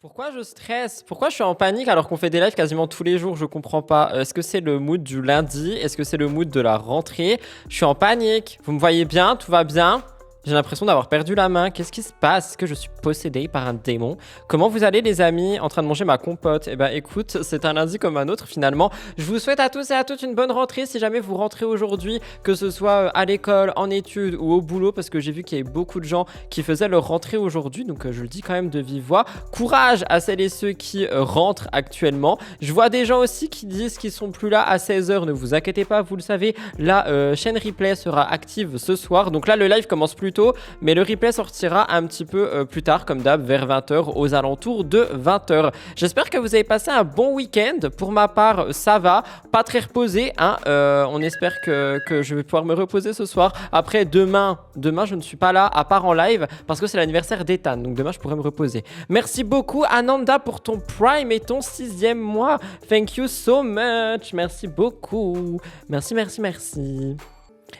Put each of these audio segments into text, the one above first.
Pourquoi je stresse? Pourquoi je suis en panique alors qu'on fait des lives quasiment tous les jours? Je comprends pas. Est-ce que c'est le mood du lundi? Est-ce que c'est le mood de la rentrée? Je suis en panique. Vous me voyez bien? Tout va bien? J'ai l'impression d'avoir perdu la main. Qu'est-ce qui se passe? Est-ce que je suis possédée par un démon? Comment vous allez les amis? En train de manger ma compote? Eh ben écoute, c'est un lundi comme un autre finalement. Je vous souhaite à tous et à toutes une bonne rentrée si jamais vous rentrez aujourd'hui, que ce soit à l'école, en études ou au boulot, parce que j'ai vu qu'il y avait beaucoup de gens qui faisaient leur rentrée aujourd'hui, donc je le dis quand même de vive voix. Courage à celles et ceux qui rentrent actuellement. Je vois des gens aussi qui disent qu'ils sont plus là à 16h, ne vous inquiétez pas, vous le savez, la chaîne replay sera active ce soir, donc là le live commence plus tôt, mais le replay sortira un petit peu plus tard, comme d'hab, vers 20h, aux alentours de 20h. J'espère que vous avez passé un bon week-end. Pour ma part, ça va, pas très reposé, hein. On espère que je vais pouvoir me reposer ce soir. Après, demain, je ne suis pas là, à part en live, parce que c'est l'anniversaire d'Ethan, donc demain, je pourrai me reposer. Merci beaucoup, Ananda, pour ton Prime et ton 6e mois. Thank you so much. Merci beaucoup. Merci, merci, merci.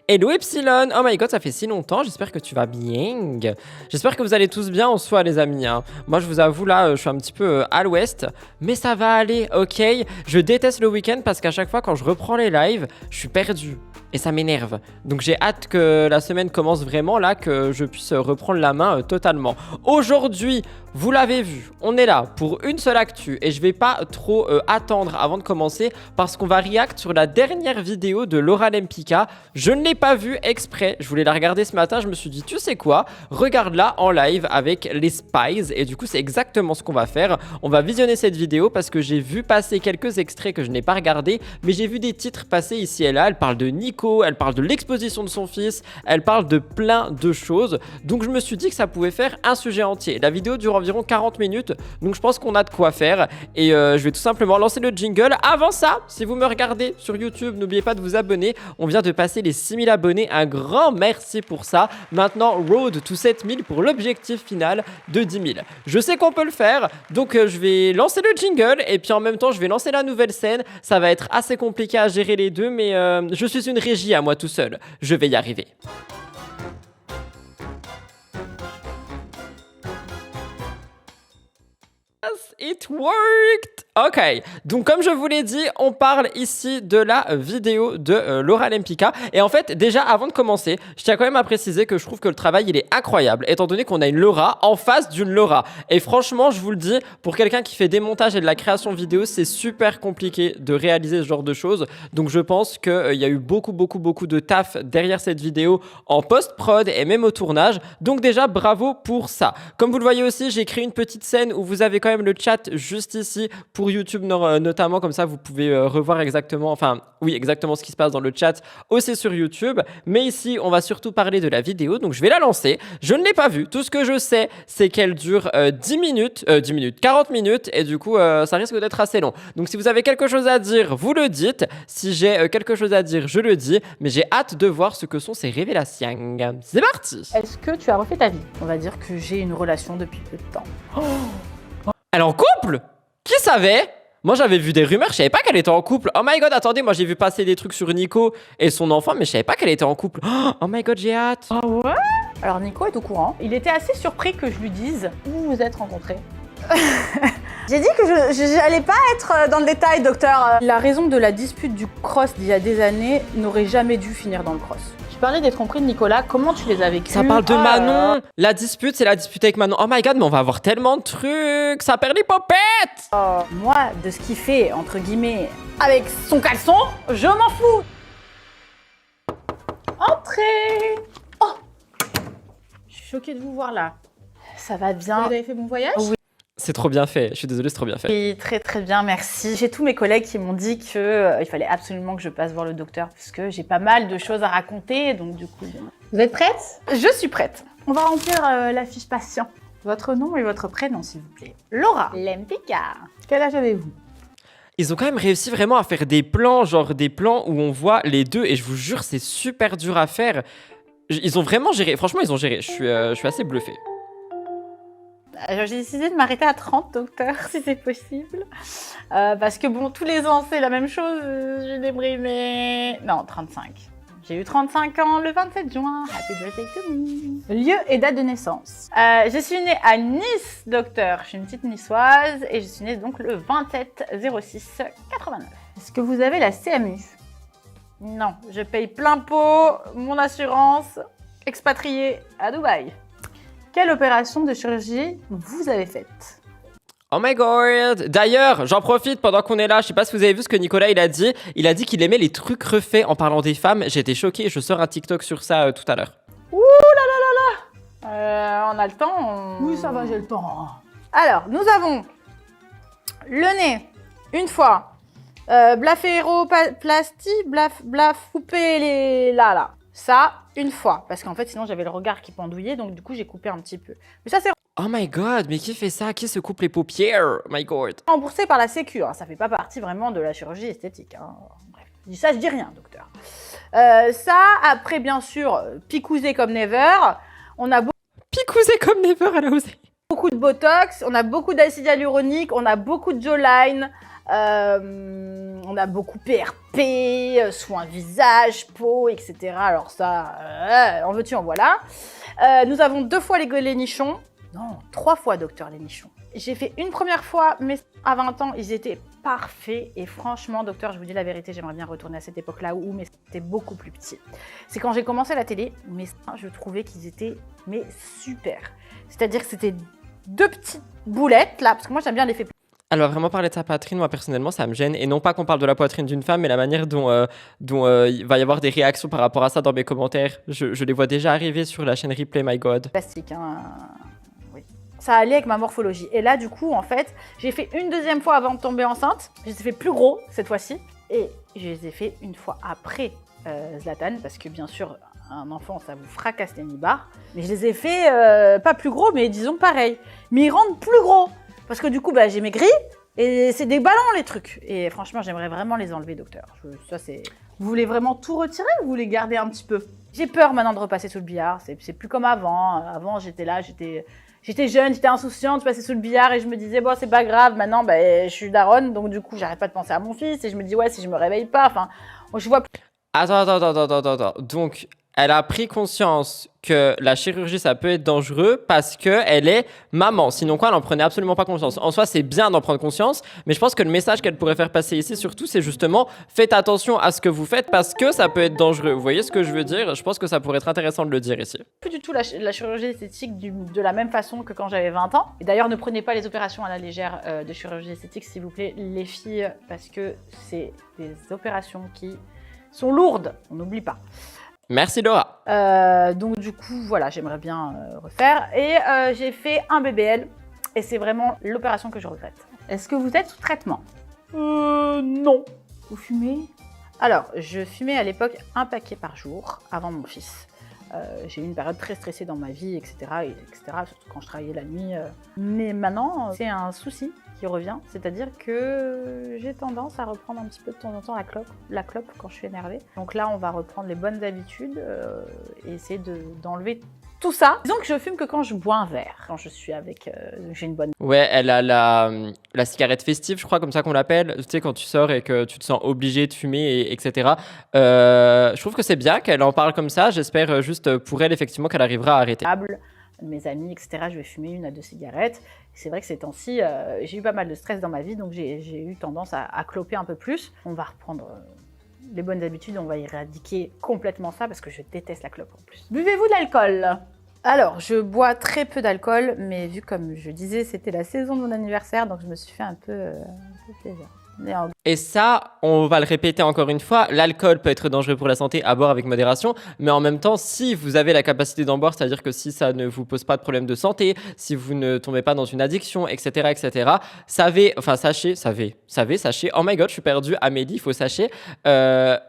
Hello Epsilon, oh my god, ça fait si longtemps, j'espère que tu vas bien. J'espère que vous allez tous bien en soi les amis, hein. Moi je vous avoue là, je suis un petit peu à l'ouest, mais ça va aller, ok. Je déteste le week-end parce qu'à chaque fois quand je reprends les lives, je suis perdu. Et ça m'énerve. Donc j'ai hâte que la semaine commence vraiment là, que je puisse reprendre la main totalement. Aujourd'hui, vous l'avez vu, on est là pour une seule actu et je vais pas trop attendre avant de commencer parce qu'on va react sur la dernière vidéo de Laura Lempicka. Je ne l'ai pas vue exprès, je voulais la regarder ce matin, je me suis dit tu sais quoi, regarde-la en live avec les Spies et du coup c'est exactement ce qu'on va faire. On va visionner cette vidéo parce que j'ai vu passer quelques extraits que je n'ai pas regardé, mais j'ai vu des titres passer ici et là. Elle parle de Nico, elle parle de l'exposition de son fils, elle parle de plein de choses, donc je me suis dit que ça pouvait faire un sujet entier. La vidéo dure environ 40 minutes, donc je pense qu'on a de quoi faire et je vais tout simplement lancer le jingle. Avant ça, si vous me regardez sur YouTube, n'oubliez pas de vous abonner, on vient de passer les 6000 abonnés, un grand merci pour ça. Maintenant, road to 7000 pour l'objectif final de 10 000. Je sais qu'on peut le faire, donc je vais lancer le jingle et puis en même temps je vais lancer la nouvelle scène. Ça va être assez compliqué à gérer les deux, mais je suis une régie à moi tout seul, je vais y arriver. It worked! Ok, donc comme je vous l'ai dit, on parle ici de la vidéo de Laura Lempicka. Et en fait, déjà avant de commencer, je tiens quand même à préciser que je trouve que le travail il est incroyable, étant donné qu'on a une Laura en face d'une Laura. Et franchement, je vous le dis, pour quelqu'un qui fait des montages et de la création vidéo, c'est super compliqué de réaliser ce genre de choses. Donc je pense qu'il y a eu beaucoup de taf derrière cette vidéo en post-prod et même au tournage. Donc déjà, bravo pour ça. Comme vous le voyez aussi, j'ai créé une petite scène où vous avez quand même le chat juste ici pour YouTube notamment, comme ça vous pouvez revoir exactement, enfin oui exactement ce qui se passe dans le chat aussi sur YouTube, mais ici on va surtout parler de la vidéo, donc je vais la lancer. Je ne l'ai pas vue, tout ce que je sais c'est qu'elle dure 40 minutes et du coup ça risque d'être assez long, donc si vous avez quelque chose à dire vous le dites, si j'ai quelque chose à dire je le dis, mais j'ai hâte de voir ce que sont ces révélations. C'est parti. Est-ce que tu as refait ta vie? On va dire que j'ai une relation depuis peu de temps. Elle est en couple? Qui savait? Moi j'avais vu des rumeurs, je savais pas qu'elle était en couple. Oh my god, attendez, moi j'ai vu passer des trucs sur Nico et son enfant, mais je savais pas qu'elle était en couple. Oh my god, j'ai hâte. Ah ouais? Alors Nico est au courant. Il était assez surpris que je lui dise où vous vous êtes rencontrés. J'ai dit que j'allais pas être dans le détail, docteur. La raison de la dispute du cross d'il y a des années n'aurait jamais dû finir dans le cross. Je parlais des tromperies de Nicolas, comment tu les as vécues? Ça parle de Manon. La dispute, c'est la dispute avec Manon. Oh my god, mais on va avoir tellement de trucs. Ça perd les popettes. Moi, de ce qu'il fait, entre guillemets, avec son caleçon, je m'en fous. Entrez. Oh, je suis choquée de vous voir là. Ça va bien. Vous avez fait bon voyage? Oui. C'est trop bien fait, je suis désolée, c'est trop bien fait. Oui, très bien, merci. J'ai tous mes collègues qui m'ont dit qu'il fallait absolument que je passe voir le docteur puisque j'ai pas mal de choses à raconter, donc du coup... Vous êtes prête? Je suis prête. On va remplir la fiche patient. Votre nom et votre prénom, s'il vous plaît. Laura Lempicka. Quel âge avez-vous? Ils ont quand même réussi vraiment à faire des plans, genre des plans où on voit les deux, et je vous jure, c'est super dur à faire. Ils ont vraiment géré, franchement, ils ont géré. Je suis assez bluffé. J'ai décidé de m'arrêter à 30, docteur, si c'est possible. Parce que bon, tous les ans, c'est la même chose. Je l'aimerais, mais... Non, 35. J'ai eu 35 ans le 27 juin. Happy birthday to me. Lieu et date de naissance. Je suis née à Nice, docteur. Je suis une petite niçoise et je suis née donc le 27/06/89. Est-ce que vous avez la CMU? Non, je paye plein pot mon assurance expatriée à Dubaï. Quelle opération de chirurgie vous avez faite? Oh my god! D'ailleurs, j'en profite pendant qu'on est là. Je sais pas si vous avez vu ce que Nicolas il a dit. Il a dit qu'il aimait les trucs refaits en parlant des femmes. J'ai été choquée. Je sors un TikTok sur ça tout à l'heure. Ouh là là là là. On a le temps. Oui, ça va, j'ai le temps. Alors, nous avons le nez, une fois. Blaphéroplastie, blafoupé les là. Ça, une fois. Parce qu'en fait, sinon, j'avais le regard qui pendouillait. Donc, du coup, j'ai coupé un petit peu. Mais ça, c'est Oh my god, mais qui fait ça? Qui se coupe les paupières? Oh my god. remboursé par la Sécu. Hein. Ça fait pas partie vraiment de la chirurgie esthétique. Hein. Bref, je dis ça, je dis rien, docteur. Ça, après, bien sûr, picousé comme never. On a Picousé comme never, elle a osé. beaucoup de botox, on a beaucoup d'acide hyaluronique, on a beaucoup de jawline, on a beaucoup PRP, soins visage, peau, etc. Alors ça, en veux-tu, en voilà. Nous avons 2 fois les nichons. Non, 3 fois, docteur, les nichons. J'ai fait une première fois, mais à 20 ans, ils étaient parfaits. Et franchement, docteur, je vous dis la vérité, j'aimerais bien retourner à cette époque-là où mes seins étaient beaucoup plus petits. C'est quand j'ai commencé la télé, mes seins, je trouvais qu'ils étaient super. C'est-à-dire que c'était 2 petites boulettes, là, parce que moi, j'aime bien l'effet. Alors vraiment parler de sa poitrine, moi personnellement ça me gêne. Et non pas qu'on parle de la poitrine d'une femme, mais la manière dont il va y avoir des réactions par rapport à ça dans mes commentaires. Je les vois déjà arriver sur la chaîne Replay, my god. Plastique, hein. Oui. Ça allait avec ma morphologie. Et là, du coup, en fait, j'ai fait une deuxième fois avant de tomber enceinte. Je les ai fait plus gros cette fois-ci. Et je les ai fait une fois après Zlatan, parce que bien sûr, un enfant, ça vous fracasse les nibards. Mais je les ai fait pas plus gros, mais disons pareil. Mais ils rendent plus gros. Parce que du coup, bah, j'ai maigri et c'est des ballons les trucs. Et franchement, j'aimerais vraiment les enlever, docteur. Ça, c'est. Vous voulez vraiment tout retirer ou vous voulez garder un petit peu? J'ai peur maintenant de repasser sous le billard. C'est plus comme avant. Avant, j'étais là, j'étais jeune, j'étais insouciante, je passais sous le billard et je me disais, bon, c'est pas grave. Maintenant, bah, je suis daronne, donc du coup, j'arrête pas de penser à mon fils et je me dis, ouais, si je me réveille pas, enfin, je vois plus. Attends. Donc, elle a pris conscience que la chirurgie, ça peut être dangereux parce qu'elle est maman. Sinon quoi, elle n'en prenait absolument pas conscience. En soi, c'est bien d'en prendre conscience, mais je pense que le message qu'elle pourrait faire passer ici, surtout, c'est justement faites attention à ce que vous faites parce que ça peut être dangereux. Vous voyez ce que je veux dire? Je pense que ça pourrait être intéressant de le dire ici. Plus du tout la chirurgie esthétique de la même façon que quand j'avais 20 ans. Et d'ailleurs, ne prenez pas les opérations à la légère de chirurgie esthétique, s'il vous plaît, les filles, parce que c'est des opérations qui sont lourdes, on n'oublie pas. Merci Laura. Donc du coup, voilà, j'aimerais bien refaire. Et j'ai fait un BBL, et c'est vraiment l'opération que je regrette. Est-ce que vous êtes sous traitement? Non. Vous fumez? Alors, je fumais à l'époque un paquet par jour, avant mon fils. J'ai eu une période très stressée dans ma vie, etc., surtout quand je travaillais la nuit. Mais maintenant, c'est un souci qui revient, c'est-à-dire que j'ai tendance à reprendre un petit peu de temps en temps la clope quand je suis énervée. Donc là, on va reprendre les bonnes habitudes et essayer d'enlever tout ça. Disons que je fume que quand je bois un verre, quand je suis avec... j'ai une bonne... Ouais, elle a la cigarette festive, je crois, comme ça qu'on l'appelle. Tu sais, quand tu sors et que tu te sens obligé de fumer, etc. Je trouve que c'est bien qu'elle en parle comme ça. J'espère juste pour elle, effectivement, qu'elle arrivera à arrêter. Mes amis, etc., je vais fumer 1 à 2 cigarettes. C'est vrai que ces temps-ci, j'ai eu pas mal de stress dans ma vie, donc j'ai eu tendance à cloper un peu plus. On va reprendre les bonnes habitudes, on va éradiquer complètement ça, parce que je déteste la clope en plus. Buvez-vous de l'alcool? Alors, je bois très peu d'alcool, mais vu comme je disais, c'était la saison de mon anniversaire, donc je me suis fait un peu plaisir. Et ça, on va le répéter encore une fois, l'alcool peut être dangereux pour la santé, à boire avec modération, mais en même temps, si vous avez la capacité d'en boire, c'est-à-dire que si ça ne vous pose pas de problème de santé, si vous ne tombez pas dans une addiction, etc., sachez, oh my god, je suis perdu, Amélie, il faut sachez,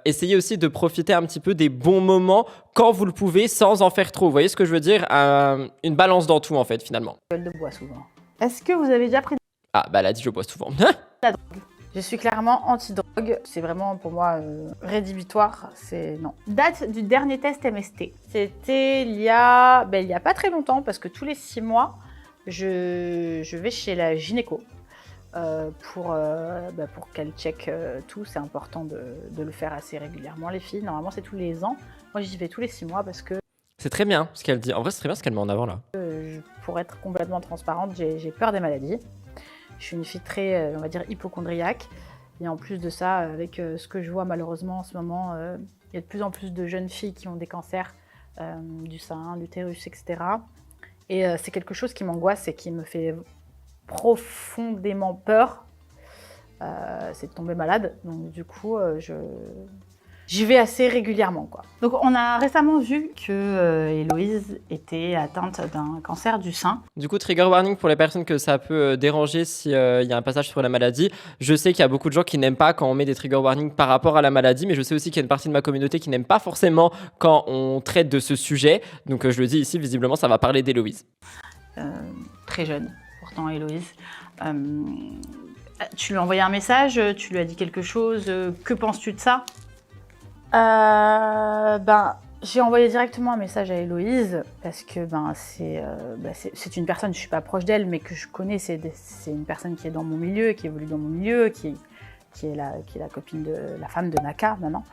essayez aussi de profiter un petit peu des bons moments quand vous le pouvez, sans en faire trop, vous voyez ce que je veux dire? Une balance dans tout, en fait, finalement. Je bois souvent. Est-ce que vous avez déjà pris... Ah, bah elle a dit je bois souvent. La drogue. Je suis clairement anti-drogue. C'est vraiment pour moi rédhibitoire. C'est non. Date du dernier test MST? C'était il y a pas très longtemps parce que tous les 6 mois, je vais chez la gynéco pour qu'elle check tout. C'est important de le faire assez régulièrement, les filles. Normalement, c'est tous les ans. Moi, j'y vais tous les 6 mois parce que, C'est très bien ce qu'elle dit. En vrai, c'est très bien ce qu'elle met en avant là. pour être complètement transparente, j'ai peur des maladies. Je suis une fille très, on va dire, hypocondriaque. Et en plus de ça, avec ce que je vois malheureusement en ce moment, il y a de plus en plus de jeunes filles qui ont des cancers du sein, l'utérus, etc. Et c'est quelque chose qui m'angoisse et qui me fait profondément peur. C'est de tomber malade. Donc du coup, j'y vais assez régulièrement, quoi. Donc on a récemment vu que Héloïse était atteinte d'un cancer du sein. Du coup, trigger warning pour les personnes que ça peut déranger s'il y a un passage sur la maladie. Je sais qu'il y a beaucoup de gens qui n'aiment pas quand on met des trigger warnings par rapport à la maladie, mais je sais aussi qu'il y a une partie de ma communauté qui n'aime pas forcément quand on traite de ce sujet. Donc je le dis ici, visiblement, ça va parler d'Héloïse. Très jeune, pourtant Héloïse. Tu lui as envoyé un message, tu lui as dit quelque chose, que penses-tu de ça? J'ai envoyé directement un message à Héloïse parce que c'est une personne, je suis pas proche d'elle, mais que je connais, c'est une personne qui est dans mon milieu, qui évolue dans mon milieu, qui est la copine de la femme de Naka maintenant.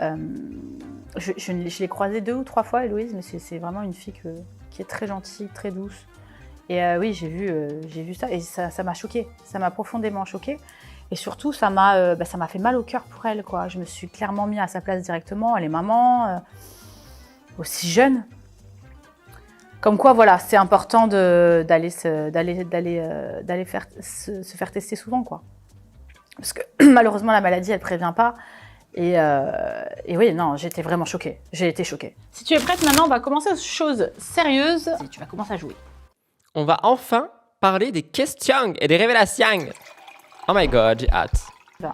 Je l'ai croisée 2 ou 3 fois, Héloïse, mais c'est vraiment une fille qui est très gentille, très douce. Et oui, j'ai vu ça et ça m'a choquée, ça m'a profondément choquée. Et surtout, ça m'a fait mal au cœur pour elle, quoi. Je me suis clairement mis à sa place directement. Elle est maman, aussi jeune. Comme quoi, voilà, c'est important d'aller se faire tester souvent, quoi. Parce que malheureusement, la maladie, elle prévient pas. Et oui, non, j'étais vraiment choquée. J'ai été choquée. Si tu es prête, maintenant, on va commencer aux choses sérieuses. Et tu vas commencer à jouer. On va enfin parler des questions et des révélations. Oh my god, j'ai hâte. Sois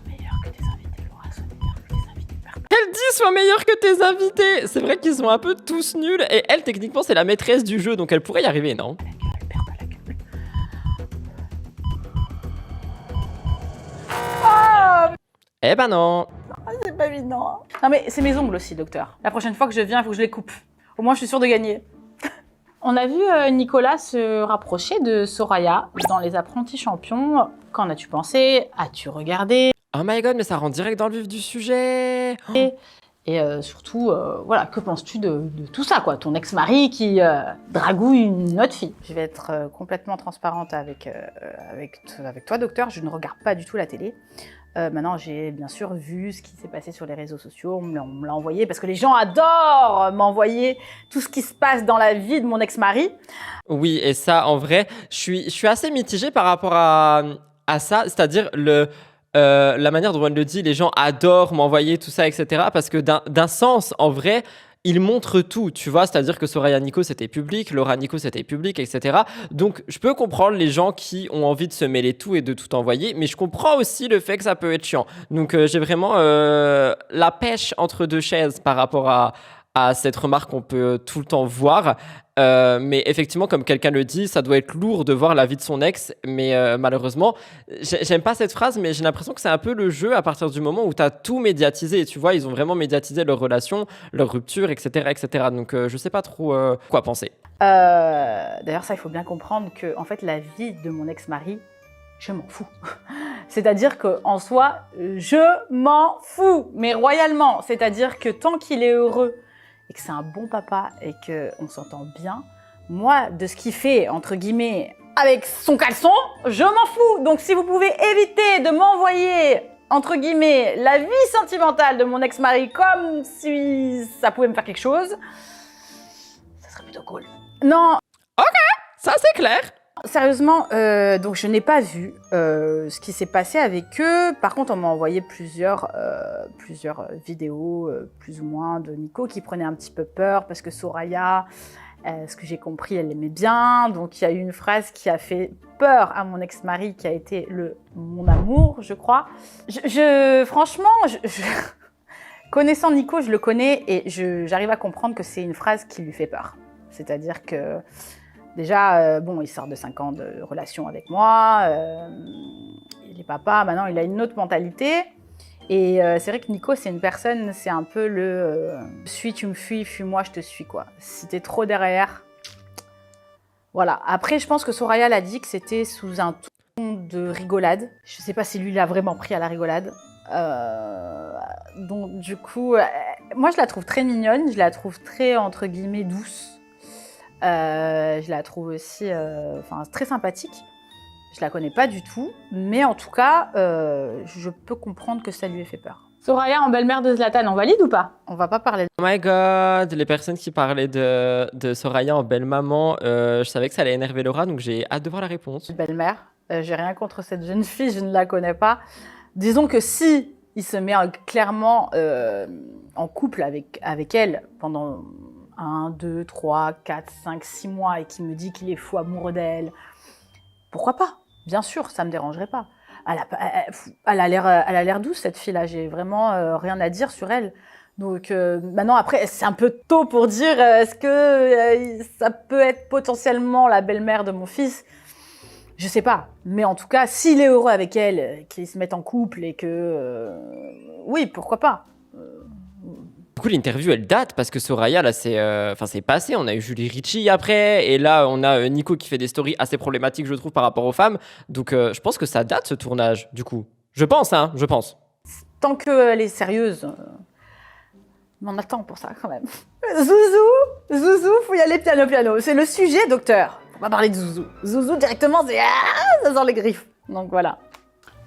meilleur que tes invités, Laura. Sois meilleur que tes invités. Elle dit sois meilleur que tes invités. C'est vrai qu'ils sont un peu tous nuls. Et elle, techniquement, c'est la maîtresse du jeu, donc elle pourrait y arriver, non? Perds pas la gueule. Eh ben non. C'est pas évident. Non mais c'est mes ongles aussi, docteur. La prochaine fois que je viens, il faut que je les coupe. Au moins, je suis sûre de gagner. On a vu Nicolas se rapprocher de Soraya dans Les Apprentis Champions. Qu'en as-tu pensé? As-tu regardé? Oh my god, mais ça rentre direct dans le vif du sujet. Et surtout, voilà, que penses-tu de tout ça, quoi? Ton ex-mari qui dragouille une autre fille. Je vais être complètement transparente avec toi, docteur. Je ne regarde pas du tout la télé. Maintenant, j'ai bien sûr vu ce qui s'est passé sur les réseaux sociaux. On me l'a envoyé parce que les gens adorent m'envoyer tout ce qui se passe dans la vie de mon ex-mari. Oui, et ça, en vrai, je suis assez mitigée par rapport à ça. C'est-à-dire la manière dont elle le dit, les gens adorent m'envoyer tout ça, etc. Parce que d'un sens, en vrai, il montre tout, tu vois, c'est-à-dire que Soraya Nico c'était public, Laura Nico c'était public, etc. Donc je peux comprendre les gens qui ont envie de se mêler tout et de tout envoyer, mais je comprends aussi le fait que ça peut être chiant. Donc j'ai vraiment la pêche entre deux chaises par rapport à cette remarque qu'on peut tout le temps voir. Mais effectivement, comme quelqu'un le dit, ça doit être lourd de voir la vie de son ex. Mais malheureusement, j'aime pas cette phrase, mais j'ai l'impression que c'est un peu le jeu à partir du moment où tu as tout médiatisé. Et tu vois, ils ont vraiment médiatisé leur relation, leur rupture, etc. etc. Donc je sais pas trop quoi penser. D'ailleurs, ça, il faut bien comprendre que en fait, la vie de mon ex-mari, je m'en fous. C'est-à-dire qu'en soi, je m'en fous, mais royalement. C'est-à-dire que tant qu'il est heureux et que c'est un bon papa et qu'on s'entend bien, moi, de ce qu'il fait, entre guillemets, avec son caleçon, je m'en fous. Donc si vous pouvez éviter de m'envoyer, entre guillemets, la vie sentimentale de mon ex-mari comme si ça pouvait me faire quelque chose, ça serait plutôt cool. Non. Ok, ça c'est clair. Sérieusement, donc je n'ai pas vu ce qui s'est passé avec eux. Par contre, on m'a envoyé plusieurs vidéos, plus ou moins, de Nico qui prenait un petit peu peur parce que Soraya, ce que j'ai compris, elle l'aimait bien. Donc il y a eu une phrase qui a fait peur à mon ex-mari qui a été mon amour, je crois. Franchement, connaissant Nico, je le connais et j'arrive à comprendre que c'est une phrase qui lui fait peur. C'est-à-dire que déjà, il sort de 5 ans de relation avec moi, il est papa, maintenant il a une autre mentalité. Et c'est vrai que Nico, c'est une personne, c'est un peu le « suis, tu me fuis, fuis-moi, je te suis » quoi. Si t'es trop derrière, Voilà. Après, je pense que Soraya l'a dit que c'était sous un ton de rigolade. Je sais pas si lui l'a vraiment pris à la rigolade. Donc du coup, moi je la trouve très mignonne, je la trouve très entre guillemets douce. Je la trouve aussi très sympathique. Je la connais pas du tout, mais en tout cas, je peux comprendre que ça lui ait fait peur. Soraya en belle-mère de Zlatan, on valide ou pas? On va pas parler de... Oh my god, les personnes qui parlaient de Soraya en belle-maman, je savais que ça allait énerver Laura, donc j'ai hâte de voir la réponse. belle-mère. J'ai rien contre cette jeune fille, je ne la connais pas. Disons que si il se met clairement en couple avec elle pendant 1, 2, 3, 4, 5, 6 mois et qu'il me dit qu'il est fou amoureux d'elle, pourquoi pas? Bien sûr, ça me dérangerait pas. Elle a l'air douce, cette fille-là. J'ai vraiment rien à dire sur elle. Donc maintenant, après, c'est un peu tôt pour dire est-ce que ça peut être potentiellement la belle-mère de mon fils? Je sais pas. Mais en tout cas, s'il est heureux avec elle, qu'ils se mettent en couple et que... oui, pourquoi pas. Du coup, l'interview, elle date parce que Soraya, là, c'est passé. On a eu Julie Ricci après, et là, on a Nico qui fait des stories assez problématiques, je trouve, par rapport aux femmes. Donc, je pense que ça date, ce tournage, du coup. Je pense. Tant qu'elle est sérieuse, mais on attend pour ça, quand même. Zouzou, faut y aller piano. C'est le sujet, docteur. On va parler de Zouzou. Zouzou, directement, ça sent les griffes. Donc, voilà.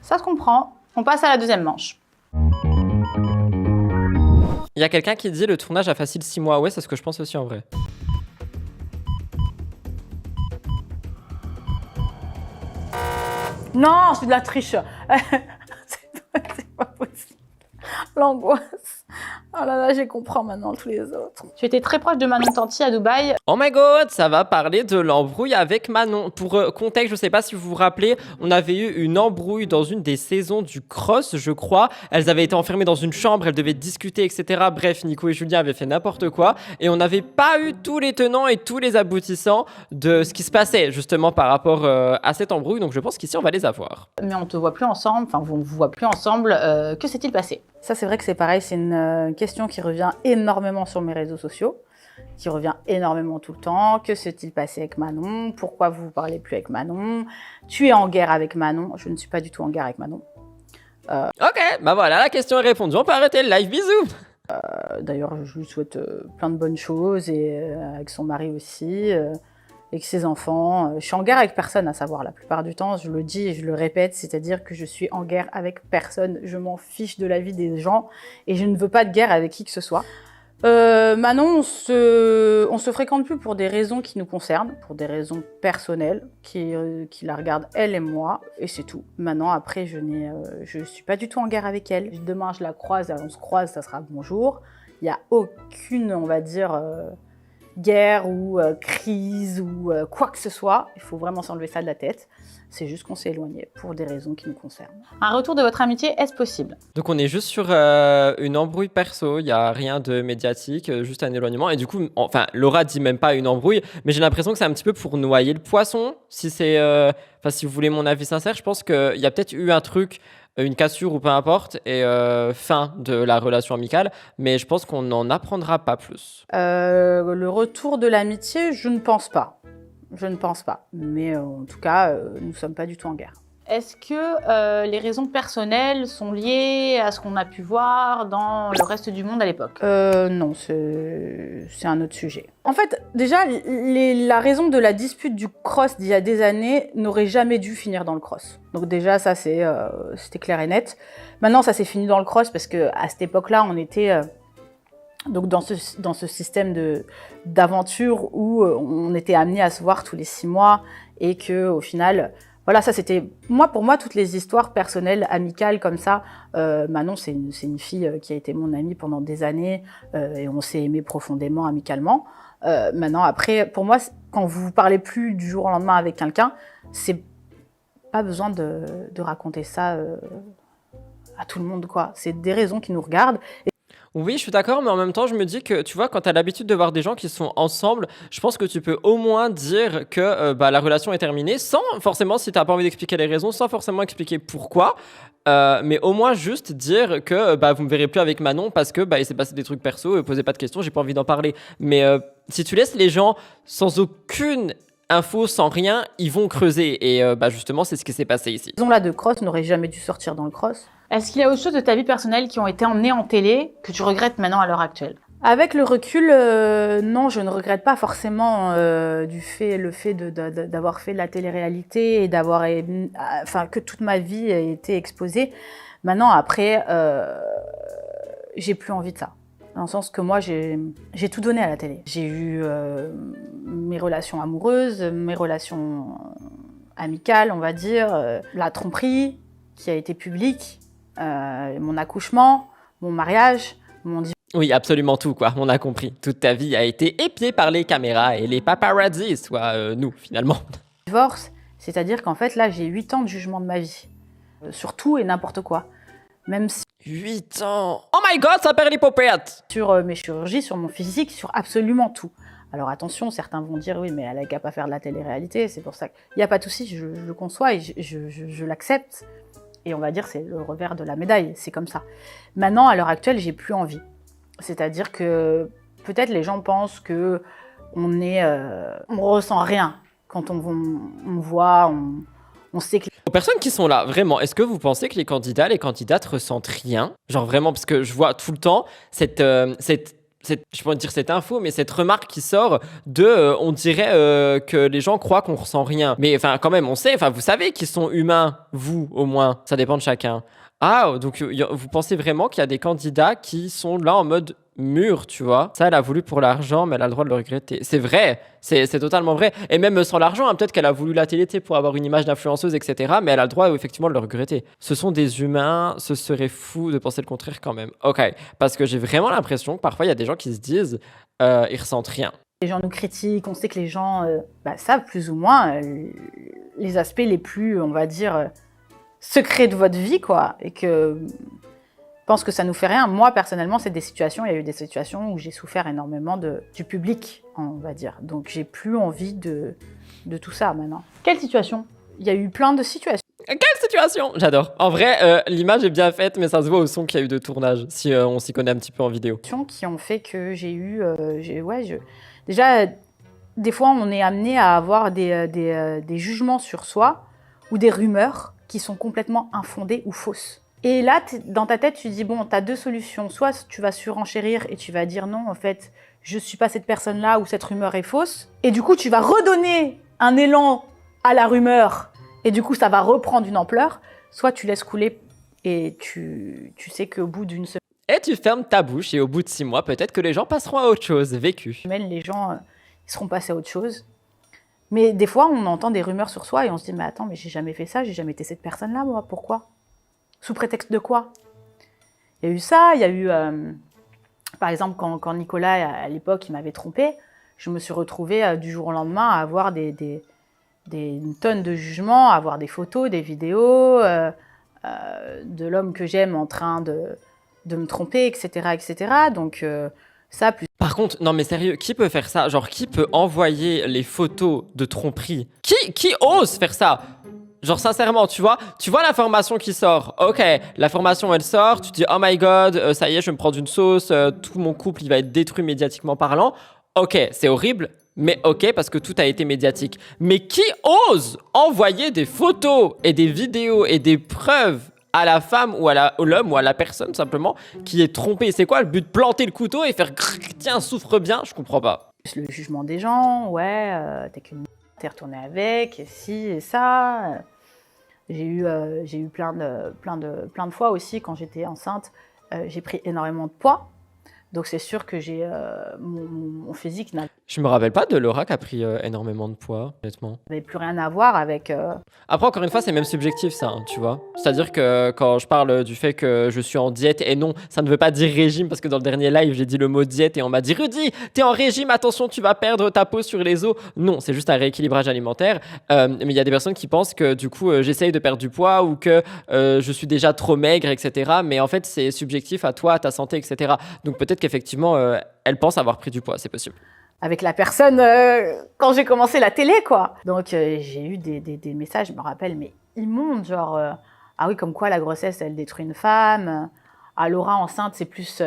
Ça se comprend. On passe à la deuxième manche. Il y a quelqu'un qui dit le tournage a facile 6 mois. Ouais, c'est ce que je pense aussi en vrai. Non, c'est de la triche. C'est pas possible. L'angoisse. Oh là là, je comprends maintenant tous les autres. Tu étais très proche de Manon Tanti à Dubaï. Oh my god, ça va parler de l'embrouille avec Manon. Pour contexte, je sais pas si vous vous rappelez, on avait eu une embrouille dans une des saisons du Cross, je crois. Elles avaient été enfermées dans une chambre, elles devaient discuter, etc. Bref, Nico et Julien avaient fait n'importe quoi. Et on n'avait pas eu tous les tenants et tous les aboutissants de ce qui se passait, justement, par rapport à cette embrouille. Donc je pense qu'ici, on va les avoir. Mais on te voit plus ensemble, enfin, on vous voit plus ensemble. Que s'est-il passé? Ça, c'est vrai que c'est pareil, c'est une question qui revient énormément sur mes réseaux sociaux, qui revient énormément tout le temps. Que s'est-il passé avec Manon? Pourquoi vous ne parlez plus avec Manon? Tu es en guerre avec Manon? Je ne suis pas du tout en guerre avec Manon. Ok, bah voilà, la question est répondue. On peut arrêter le live, bisous. D'ailleurs, je lui souhaite plein de bonnes choses, et avec son mari aussi, avec ses enfants. Je suis en guerre avec personne, à savoir, la plupart du temps, je le dis et je le répète, c'est-à-dire que je suis en guerre avec personne. Je m'en fiche de la vie des gens et je ne veux pas de guerre avec qui que ce soit. Manon, on se fréquente plus pour des raisons qui nous concernent, pour des raisons personnelles, qui la regardent elle et moi, et c'est tout. Maintenant, après, je suis pas du tout en guerre avec elle. Demain, je la croise, on se croise, ça sera bonjour. Il n'y a aucune, on va dire, guerre ou crise ou quoi que ce soit. Il faut vraiment s'enlever ça de la tête. C'est juste qu'on s'est éloigné pour des raisons qui nous concernent. Un retour de votre amitié, est-ce possible? Donc on est juste sur une embrouille perso, il n'y a rien de médiatique, juste un éloignement. Et du coup, enfin, Laura dit même pas une embrouille, mais j'ai l'impression que c'est un petit peu pour noyer le poisson. Si vous voulez mon avis sincère, je pense qu'il y a peut-être eu un truc, une cassure ou peu importe, et fin de la relation amicale, mais je pense qu'on n'en apprendra pas plus. Le retour de l'amitié, je ne pense pas. Je ne pense pas. Mais en tout cas, nous ne sommes pas du tout en guerre. Est-ce que les raisons personnelles sont liées à ce qu'on a pu voir dans le reste du monde à l'époque? Non, c'est un autre sujet. En fait, déjà, la raison de la dispute du cross d'il y a des années n'aurait jamais dû finir dans le cross. Donc déjà, ça, c'était clair et net. Maintenant, ça s'est fini dans le cross parce qu'à cette époque-là, on était... donc dans ce système d'aventure où on était amené à se voir tous les 6 mois et que au final, voilà, ça c'était pour moi toutes les histoires personnelles, amicales comme ça. Manon, c'est une fille qui a été mon amie pendant des années et on s'est aimé profondément, amicalement. Maintenant, après, pour moi, quand vous parlez plus du jour au lendemain avec quelqu'un, c'est pas besoin de raconter ça à tout le monde, quoi. C'est des raisons qui nous regardent. Oui, je suis d'accord, mais en même temps, je me dis que, tu vois, quand tu as l'habitude de voir des gens qui sont ensemble, je pense que tu peux au moins dire que la relation est terminée, sans forcément, si tu n'as pas envie d'expliquer les raisons, sans forcément expliquer pourquoi, mais au moins juste dire que vous me verrez plus avec Manon parce que il s'est passé des trucs perso, posez pas de questions, j'ai pas envie d'en parler. Mais si tu laisses les gens sans aucune info, sans rien, ils vont creuser. Et justement, c'est ce qui s'est passé ici. Ces raisons-là de cross n'auraient jamais dû sortir dans le cross. Est-ce qu'il y a autre chose de ta vie personnelle qui ont été emmenées en télé que tu regrettes maintenant à l'heure actuelle? Avec le recul, non, je ne regrette pas forcément le fait d'avoir fait de la télé-réalité et que toute ma vie ait été exposée. Maintenant, après, j'ai plus envie de ça. Dans le sens que moi, j'ai tout donné à la télé. J'ai eu mes relations amoureuses, mes relations amicales, on va dire, la tromperie qui a été publique, mon accouchement, mon mariage, mon divorce. Oui, absolument tout, quoi. On a compris. Toute ta vie a été épiée par les caméras et les paparazzis, soit nous, finalement. Divorce, c'est-à-dire qu'en fait, là, j'ai 8 ans de jugement de ma vie. Sur tout et n'importe quoi. Même si 8 ans. Oh my god, ça perd l'hypopète. sur mes chirurgies, sur mon physique, sur absolument tout. Alors attention, certains vont dire oui, mais elle n'a qu'à pas faire de la télé-réalité, c'est pour ça qu'il n'y a pas de souci, je le conçois et je l'accepte. Et on va dire c'est le revers de la médaille, c'est comme ça. Maintenant, à l'heure actuelle, j'ai plus envie. C'est-à-dire que peut-être les gens pensent que on ressent rien quand on voit, on sait que Aux personnes qui sont là, vraiment, est-ce que vous pensez que les candidats, les candidates ressentent rien? Genre vraiment, parce que je vois tout le temps je pourrais dire cette info, mais cette remarque qui sort on dirait que les gens croient qu'on ressent rien. Mais enfin, quand même, on sait, enfin, vous savez qu'ils sont humains, vous, au moins. Ça dépend de chacun. Ah, donc vous pensez vraiment qu'il y a des candidats qui sont là en mode mûr, tu vois? Ça, elle a voulu pour l'argent, mais elle a le droit de le regretter. C'est vrai, c'est totalement vrai. Et même sans l'argent, hein, peut-être qu'elle a voulu la télé pour avoir une image d'influenceuse, etc. Mais elle a le droit, effectivement, de le regretter. Ce sont des humains, ce serait fou de penser le contraire quand même. Ok, parce que j'ai vraiment l'impression que parfois, il y a des gens qui se disent, ils ressentent rien. les gens nous critiquent, on sait que les gens savent plus ou moins les aspects les plus, on va dire, secrets de votre vie, quoi, et que pense que ça nous fait rien. Moi, personnellement, il y a eu des situations où j'ai souffert énormément du public, on va dire. Donc, j'ai plus envie de tout ça maintenant. Quelle situation? Il y a eu plein de situations. Quelle situation? J'adore. En vrai, l'image est bien faite, mais ça se voit au son qu'il y a eu de tournage, si on s'y connaît un petit peu en vidéo. Qui ont fait que j'ai eu... Déjà, des fois, on est amené à avoir des jugements sur soi ou des rumeurs qui sont complètement infondées ou fausses. Et là, dans ta tête, tu dis, bon, tu as deux solutions. Soit tu vas surenchérir et tu vas dire, non, en fait, je suis pas cette personne-là ou cette rumeur est fausse. Et du coup, tu vas redonner un élan à la rumeur et du coup, ça va reprendre une ampleur. Soit tu laisses couler et tu sais qu'au bout d'une Et tu fermes ta bouche et au bout de 6 mois, peut-être que les gens passeront à autre chose, vécu. semaine, les gens ils seront passés à autre chose. Mais des fois, on entend des rumeurs sur soi et on se dit, mais attends, mais j'ai jamais fait ça, j'ai jamais été cette personne-là, moi, pourquoi ? Sous prétexte de quoi? Il y a eu ça, il y a eu... par exemple, quand Nicolas, à l'époque, il m'avait trompée, je me suis retrouvée du jour au lendemain à avoir une tonne de jugements, à avoir des photos, des vidéos de l'homme que j'aime en train de me tromper, etc. etc. Donc ça, plus... Par contre, non mais sérieux, qui peut faire ça? Genre, qui peut envoyer les photos de tromperie? Qui ose faire ça? Genre sincèrement, tu vois l'information qui sort. Ok, l'information elle sort, tu te dis oh my god, ça y est, je vais me prendre une sauce, tout mon couple il va être détruit médiatiquement parlant. Ok, c'est horrible, mais ok parce que tout a été médiatique. Mais qui ose envoyer des photos et des vidéos et des preuves à la femme ou à l'homme ou à la personne simplement qui est trompée? C'est quoi le but? De planter le couteau et faire tiens, souffre bien? Je comprends pas. Le jugement des gens, ouais, t'es t'es retourné avec, et ci et ça. J'ai eu plein de fois aussi quand j'étais enceinte, j'ai pris énormément de poids. Donc c'est sûr que mon physique Je me rappelle pas de Laura qui a pris énormément de poids, honnêtement. n'avait plus rien à voir avec... Après, encore une fois, c'est même subjectif, ça, hein, tu vois. C'est-à-dire que quand je parle du fait que je suis en diète, et non, ça ne veut pas dire régime, parce que dans le dernier live, j'ai dit le mot diète, et on m'a dit « Rudy, t'es en régime, attention, tu vas perdre ta peau sur les os ». Non, c'est juste un rééquilibrage alimentaire. Mais il y a des personnes qui pensent que, du coup, j'essaye de perdre du poids, ou que je suis déjà trop maigre, etc. Mais en fait, c'est subjectif à toi, à ta santé, etc. Donc peut-être qu'effectivement, elle pense avoir pris du poids, c'est possible. Avec la personne quand j'ai commencé la télé, quoi. Donc j'ai eu des messages, je me rappelle, mais immondes, genre ah oui, comme quoi la grossesse elle détruit une femme, ah Laura enceinte c'est plus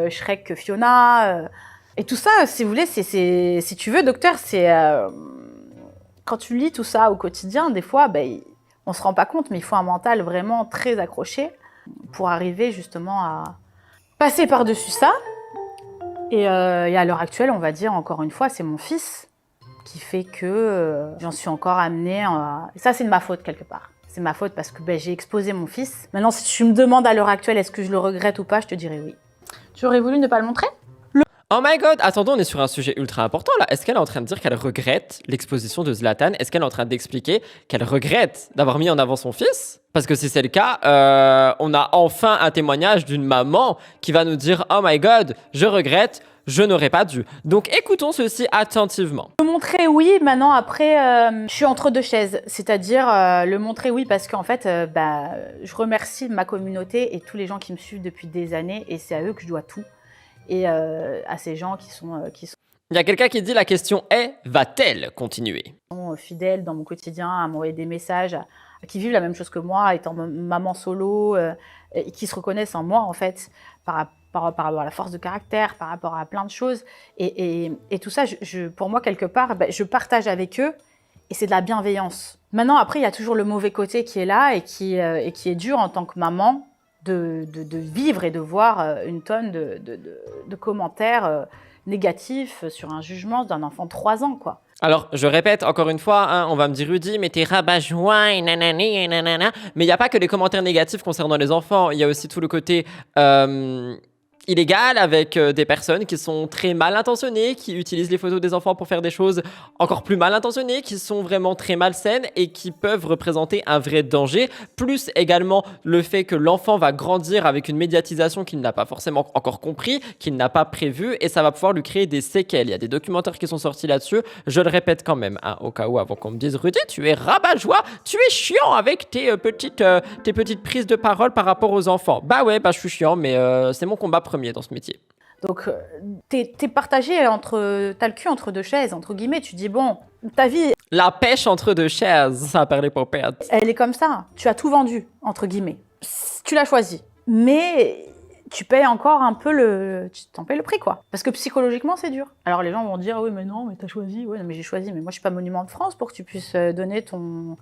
Shrek que Fiona, et tout ça, si vous voulez, si tu veux, docteur, Quand tu lis tout ça au quotidien, des fois, on se rend pas compte, mais il faut un mental vraiment très accroché pour arriver justement à passer par-dessus ça. Et à l'heure actuelle, on va dire encore une fois, c'est mon fils qui fait que j'en suis encore amenée à... Et ça, c'est de ma faute quelque part. C'est ma faute parce que j'ai exposé mon fils. Maintenant, si tu me demandes à l'heure actuelle, est-ce que je le regrette ou pas, je te dirais oui. Tu aurais voulu ne pas le montrer? Oh my god, attendons, on est sur un sujet ultra important là. Est-ce qu'elle est en train de dire qu'elle regrette l'exposition de Zlatan? Est-ce qu'elle est en train d'expliquer qu'elle regrette d'avoir mis en avant son fils? Parce que si c'est le cas, on a enfin un témoignage d'une maman qui va nous dire « Oh my god, je regrette, je n'aurais pas dû ». Donc écoutons ceci attentivement. Le montrer oui, maintenant après, je suis entre deux chaises. C'est-à-dire le montrer oui parce qu'en fait, je remercie ma communauté et tous les gens qui me suivent depuis des années et c'est à eux que je dois tout. Et à ces gens qui sont Il y a quelqu'un qui dit la question est va-t-elle continuer? Fidèles dans mon quotidien, à m'envoyer des messages, qui vivent la même chose que moi, étant maman solo, et qui se reconnaissent en moi en fait, par rapport à la force de caractère, par rapport à plein de choses. Et tout ça, pour moi, quelque part, je partage avec eux et c'est de la bienveillance. Maintenant, après, il y a toujours le mauvais côté qui est là et qui est dur en tant que maman, de vivre et de voir une tonne de commentaires négatifs sur un jugement d'un enfant de 3 ans, quoi. Alors, je répète encore une fois, hein, on va me dire Rudy, mais t'es rabat-joie et nanani et nanana. Mais il n'y a pas que les commentaires négatifs concernant les enfants. Il y a aussi tout le côté illégal avec des personnes qui sont très mal intentionnées, qui utilisent les photos des enfants pour faire des choses encore plus mal intentionnées, qui sont vraiment très malsaines et qui peuvent représenter un vrai danger. Plus également le fait que l'enfant va grandir avec une médiatisation qu'il n'a pas forcément encore compris, qu'il n'a pas prévu et ça va pouvoir lui créer des séquelles. Il y a des documentaires qui sont sortis là-dessus. Je le répète quand même, hein, au cas où, avant qu'on me dise Rudy, tu es rabat-joie, tu es chiant avec tes petites prises de parole par rapport aux enfants. Bah ouais, je suis chiant, mais c'est mon combat premier dans ce métier. Donc, t'es partagé t'as le cul entre deux chaises, entre guillemets. Tu dis, bon, ta vie... La pêche entre deux chaises, ça a parlé pour perdre. Elle est comme ça. Tu as tout vendu, entre guillemets. Tu l'as choisi. Mais tu payes encore un peu tu t'en payes le prix, quoi. Parce que psychologiquement, c'est dur. Alors, les gens vont dire, oui, mais non, mais t'as choisi. Oui, mais j'ai choisi. Mais moi, je suis pas monument de France pour que tu puisses donner ton...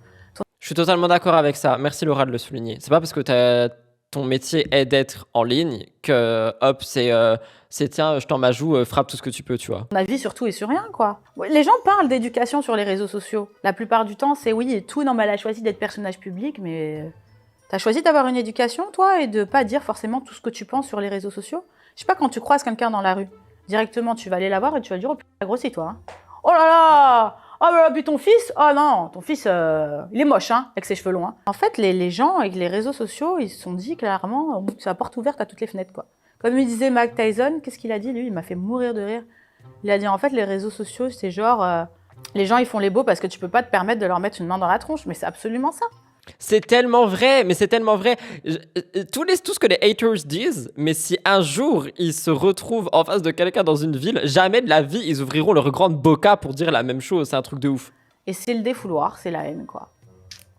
Je suis totalement d'accord avec ça. Merci Laura de le souligner. C'est pas parce que ton métier est d'être en ligne que, hop, c'est tiens, je t'en m'ajoute, frappe tout ce que tu peux, tu vois. Ton avis sur tout et sur rien, quoi. Les gens parlent d'éducation sur les réseaux sociaux. La plupart du temps, c'est oui et tout. Non, mais elle a choisi d'être personnage public, mais t'as choisi d'avoir une éducation, toi, et de pas dire forcément tout ce que tu penses sur les réseaux sociaux. Je sais pas, quand tu croises quelqu'un dans la rue, directement, tu vas aller la voir et tu vas lui dire, oh putain, t'as grossi, toi. Hein. Oh là là! Oh bah puis ton fils? Oh non, ton fils, il est moche, hein, avec ses cheveux longs. Hein. En fait, les gens avec les réseaux sociaux, ils se sont dit clairement, c'est la porte ouverte à toutes les fenêtres, quoi. Comme il disait Mike Tyson, qu'est-ce qu'il a dit, lui? Il m'a fait mourir de rire. Il a dit, en fait, les réseaux sociaux, c'est genre, les gens, ils font les beaux parce que tu peux pas te permettre de leur mettre une main dans la tronche, mais c'est absolument ça. C'est tellement vrai, mais c'est tellement vrai. Tout ce que les haters disent, mais si un jour ils se retrouvent en face de quelqu'un dans une ville, jamais de la vie ils ouvriront leur grande boca pour dire la même chose. C'est un truc de ouf. Et c'est le défouloir, c'est la haine, quoi.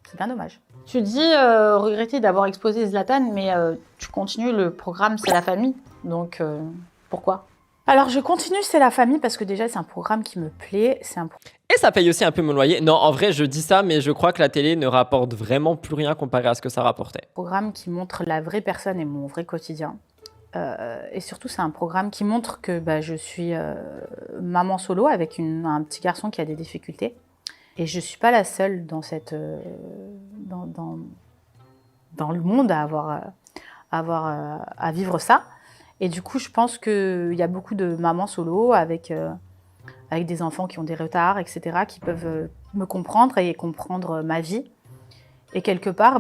C'est bien dommage. Tu dis regretter d'avoir exposé Zlatan, mais tu continues le programme C'est la famille. Donc, pourquoi? Alors, je continue C'est la famille parce que déjà, c'est un programme qui me plaît. Et ça paye aussi un peu mon loyer. Non, en vrai, je dis ça, mais je crois que la télé ne rapporte vraiment plus rien comparé à ce que ça rapportait. Un programme qui montre la vraie personne et mon vrai quotidien. Et surtout, c'est un programme qui montre que je suis maman solo avec un petit garçon qui a des difficultés. Et je ne suis pas la seule dans dans le monde à vivre ça. Et du coup, je pense qu'il y a beaucoup de mamans solo avec des enfants qui ont des retards, etc., qui peuvent me comprendre et comprendre ma vie. Et quelque part,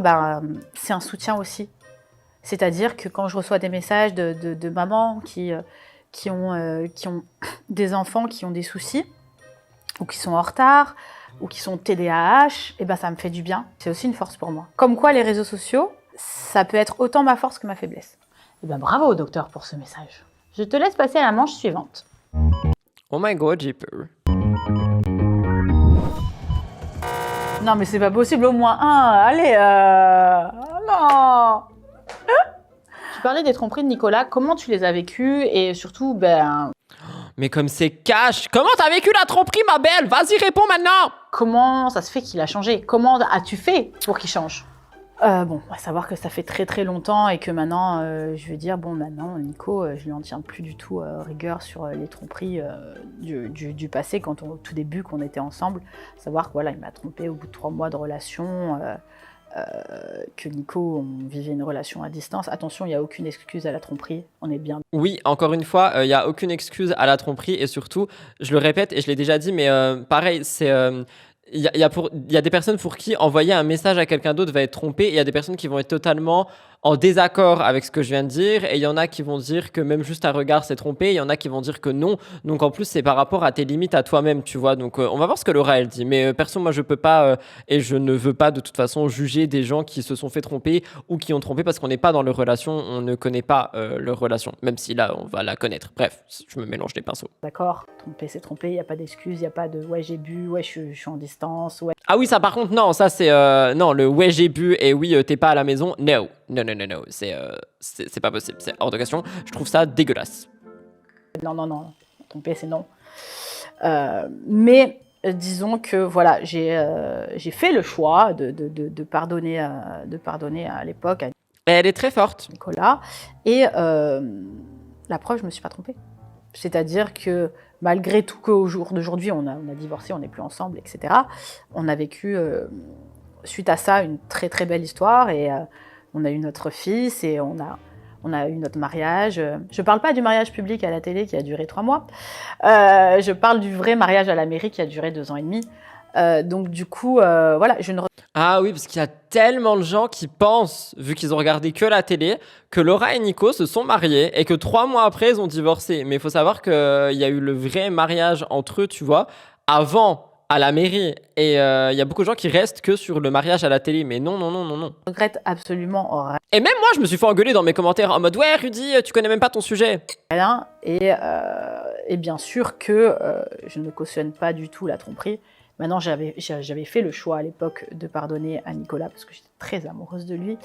c'est un soutien aussi. C'est-à-dire que quand je reçois des messages de mamans qui ont des enfants qui ont des soucis, ou qui sont en retard, ou qui sont TDAH, et ça me fait du bien. C'est aussi une force pour moi. Comme quoi, les réseaux sociaux, ça peut être autant ma force que ma faiblesse. Bravo, docteur, pour ce message. Je te laisse passer à la manche suivante. Oh my god, j'ai peur. Non, mais c'est pas possible, au moins un. Allez, non. Tu parlais des tromperies de Nicolas. Comment tu les as vécues? Et surtout, Mais comme c'est cash, comment t'as vécu la tromperie, ma belle? Vas-y, réponds maintenant. Comment ça se fait qu'il a changé? Comment as-tu fait pour qu'il change? Bon, on va savoir que ça fait très très longtemps et que maintenant, je veux dire, bon, maintenant, Nico, je lui en tiens plus du tout rigueur sur les tromperies du passé, au tout début, qu'on était ensemble. Savoir que voilà, il m'a trompé au bout de 3 mois de relation, que Nico, on vivait une relation à distance. Attention, il n'y a aucune excuse à la tromperie, on est bien. Oui, encore une fois, il n'y a aucune excuse à la tromperie et surtout, je le répète et je l'ai déjà dit, mais pareil, c'est... Il y a des personnes pour qui envoyer un message à quelqu'un d'autre va être trompé et il y a des personnes qui vont être totalement en désaccord avec ce que je viens de dire et il y en a qui vont dire que même juste un regard c'est trompé, il y en a qui vont dire que non. Donc en plus c'est par rapport à tes limites à toi-même, tu vois. Donc on va voir ce que Laura elle dit. Mais perso moi je peux pas et je ne veux pas de toute façon juger des gens qui se sont fait tromper ou qui ont trompé parce qu'on n'est pas dans leur relation, on ne connaît pas leur relation, même si là on va la connaître. Bref, je me mélange les pinceaux. D'accord, trompé c'est trompé, il n'y a pas d'excuse, il n'y a pas de ouais j'ai bu, ouais je suis en distance, ouais. Ah oui, ça par contre, non, ça c'est. Non, le ouais, j'ai bu et oui, t'es pas à la maison. No, no, no, no, no. C'est pas possible, c'est hors de question. Je trouve ça dégueulasse. Non, tromper c'est non. Mais disons que voilà, j'ai fait le choix de pardonner à l'époque à Elle est très forte. Nicolas. Et la preuve, je me suis pas trompée. C'est-à-dire que malgré tout qu'au jour d'aujourd'hui, on a divorcé, on n'est plus ensemble, etc. On a vécu, suite à ça, une très très belle histoire et on a eu notre fils et on a eu notre mariage. Je parle pas du mariage public à la télé qui a duré 3 mois. Je parle du vrai mariage à la mairie qui a duré 2 ans et demi. Donc du coup, voilà, je ne... Ah oui, parce qu'il y a tellement de gens qui pensent, vu qu'ils ont regardé que la télé, que Laura et Nico se sont mariés et que 3 mois après, ils ont divorcé. Mais il faut savoir qu'il y a eu le vrai mariage entre eux, tu vois, avant à la mairie. Et il y a beaucoup de gens qui restent que sur le mariage à la télé. Mais non. regrette absolument Et même moi, je me suis fait engueuler dans mes commentaires en mode « Ouais, Rudy, tu connais même pas ton sujet !» rien. Et bien sûr que je ne cautionne pas du tout la tromperie. Maintenant, j'avais fait le choix à l'époque de pardonner à Nicolas parce que j'étais très amoureuse de lui.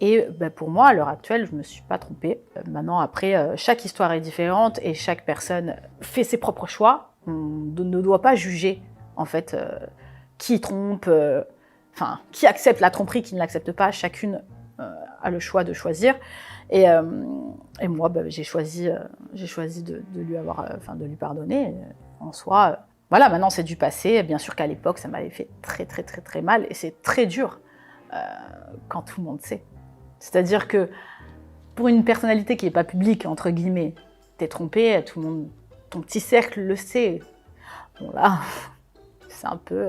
Et pour moi, à l'heure actuelle, je ne me suis pas trompée. Maintenant, après, chaque histoire est différente et chaque personne fait ses propres choix. On ne doit pas juger, en fait, qui trompe, qui accepte la tromperie, qui ne l'accepte pas. Chacune a le choix de choisir. Et moi, j'ai choisi de lui pardonner. En soi... Voilà, maintenant c'est du passé. Bien sûr qu'à l'époque, ça m'avait fait très très très très mal et c'est très dur quand tout le monde sait. C'est-à-dire que pour une personnalité qui n'est pas publique, entre guillemets, t'es trompé, tout le monde, ton petit cercle le sait. Bon là, c'est un peu...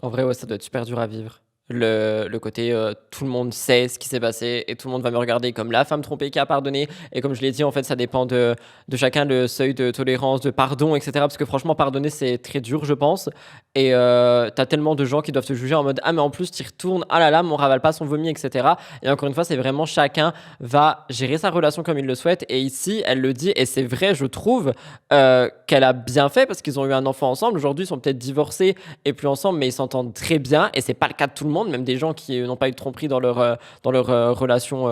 En vrai, ouais, ça doit être super dur à vivre. Le côté tout le monde sait ce qui s'est passé et tout le monde va me regarder comme la femme trompée qui a pardonné. Et comme je l'ai dit, en fait, ça dépend de chacun, le seuil de tolérance, de pardon, etc. Parce que franchement, pardonner, c'est très dur, je pense. Et t'as tellement de gens qui doivent te juger en mode « Ah, mais en plus, tu y retournes, ah là là, mais on ravale pas son vomi, etc. » Et encore une fois, c'est vraiment chacun va gérer sa relation comme il le souhaite. Et ici, elle le dit, et c'est vrai, je trouve, qu'elle a bien fait parce qu'ils ont eu un enfant ensemble. Aujourd'hui, ils sont peut-être divorcés et plus ensemble, mais ils s'entendent très bien. Et c'est pas le cas de tout le monde, même des gens qui n'ont pas eu de tromperie dans leur relation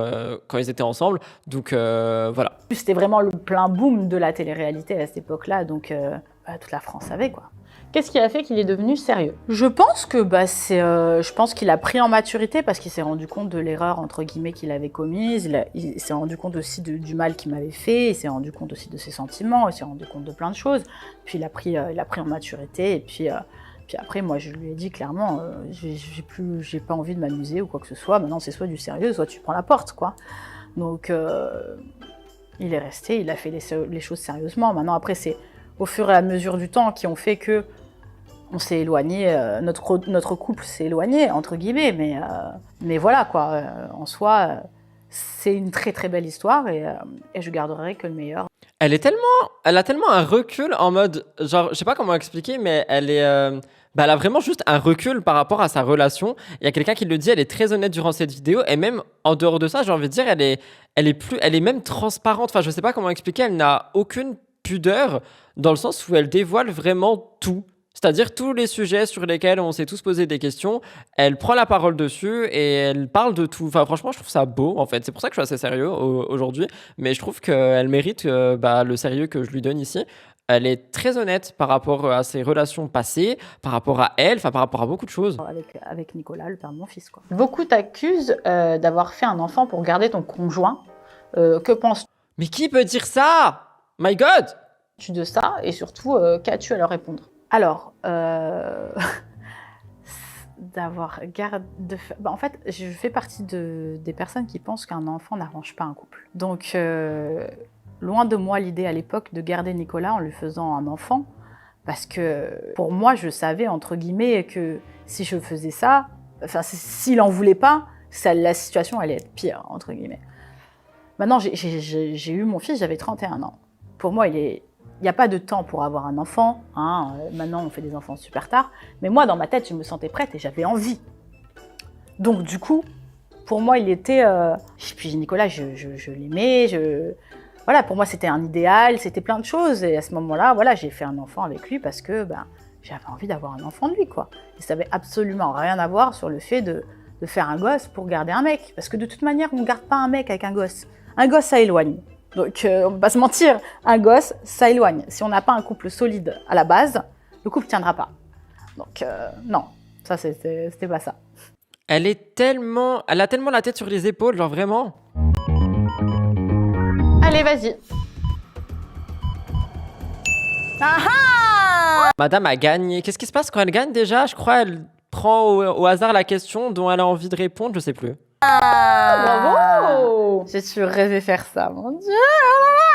quand ils étaient ensemble. Donc voilà. C'était vraiment le plein boom de la télé-réalité à cette époque-là, donc toute la France savait quoi. Qu'est-ce qui a fait qu'il est devenu sérieux? Je pense que je pense qu'il a pris en maturité parce qu'il s'est rendu compte de l'erreur entre guillemets qu'il avait commise. Il s'est rendu compte aussi du mal qu'il m'avait fait. Il s'est rendu compte aussi de ses sentiments. Il s'est rendu compte de plein de choses. Puis il a pris en maturité et puis après, moi, je lui ai dit clairement, j'ai pas envie de m'amuser ou quoi que ce soit. Maintenant, c'est soit du sérieux, soit tu prends la porte, quoi. Donc, il est resté, il a fait les choses sérieusement. Maintenant, après, c'est au fur et à mesure du temps qui ont fait que on s'est éloigné, notre couple s'est éloigné, entre guillemets. Mais voilà, quoi. En soi, c'est une très très belle histoire et je garderai que le meilleur. Elle a tellement un recul en mode, genre, je sais pas comment expliquer, mais elle a vraiment juste un recul par rapport à sa relation. Il y a quelqu'un qui le dit, elle est très honnête durant cette vidéo, et même en dehors de ça, j'ai envie de dire, elle est même transparente. Enfin, je sais pas comment expliquer, elle n'a aucune pudeur dans le sens où elle dévoile vraiment tout. C'est-à-dire tous les sujets sur lesquels on s'est tous posé des questions, elle prend la parole dessus et elle parle de tout. Enfin, franchement, je trouve ça beau, en fait. C'est pour ça que je suis assez sérieux aujourd'hui. Mais je trouve qu'elle mérite le sérieux que je lui donne ici. Elle est très honnête par rapport à ses relations passées, par rapport à elle, enfin par rapport à beaucoup de choses. avec Nicolas, le père de mon fils, quoi. Beaucoup t'accusent d'avoir fait un enfant pour garder ton conjoint. Que penses-tu Mais qui peut dire ça? My God! de ça? Et surtout, qu'as-tu à leur répondre? Alors, d'avoir gardé... en fait, je fais partie des personnes qui pensent qu'un enfant n'arrange pas un couple. Donc, loin de moi l'idée à l'époque de garder Nicolas en lui faisant un enfant, parce que pour moi, je savais, entre guillemets, que si je faisais ça, enfin, s'il en voulait pas, la situation allait être pire, entre guillemets. Maintenant, j'ai eu mon fils, j'avais 31 ans. Pour moi, il n'y a pas de temps pour avoir un enfant. Hein. Maintenant, on fait des enfants super tard. Mais moi, dans ma tête, je me sentais prête et j'avais envie. Donc, du coup, pour moi, il était... Puis Nicolas, je l'aimais. Voilà, pour moi, c'était un idéal, c'était plein de choses. Et à ce moment-là, voilà, j'ai fait un enfant avec lui parce que j'avais envie d'avoir un enfant de lui, quoi. Et ça n'avait absolument rien à voir sur le fait de faire un gosse pour garder un mec. Parce que de toute manière, on ne garde pas un mec avec un gosse. Un gosse, ça éloigne. Donc, on ne va pas se mentir, un gosse, ça éloigne. Si on n'a pas un couple solide à la base, le couple ne tiendra pas. Donc, non, ça, c'était pas ça. Elle a tellement la tête sur les épaules, genre vraiment. Allez, vas-y. Madame a gagné. Qu'est-ce qui se passe quand elle gagne déjà? Je crois qu'elle prend au hasard la question dont elle a envie de répondre, je sais plus. Bravo! J'ai su rêver faire ça, mon Dieu!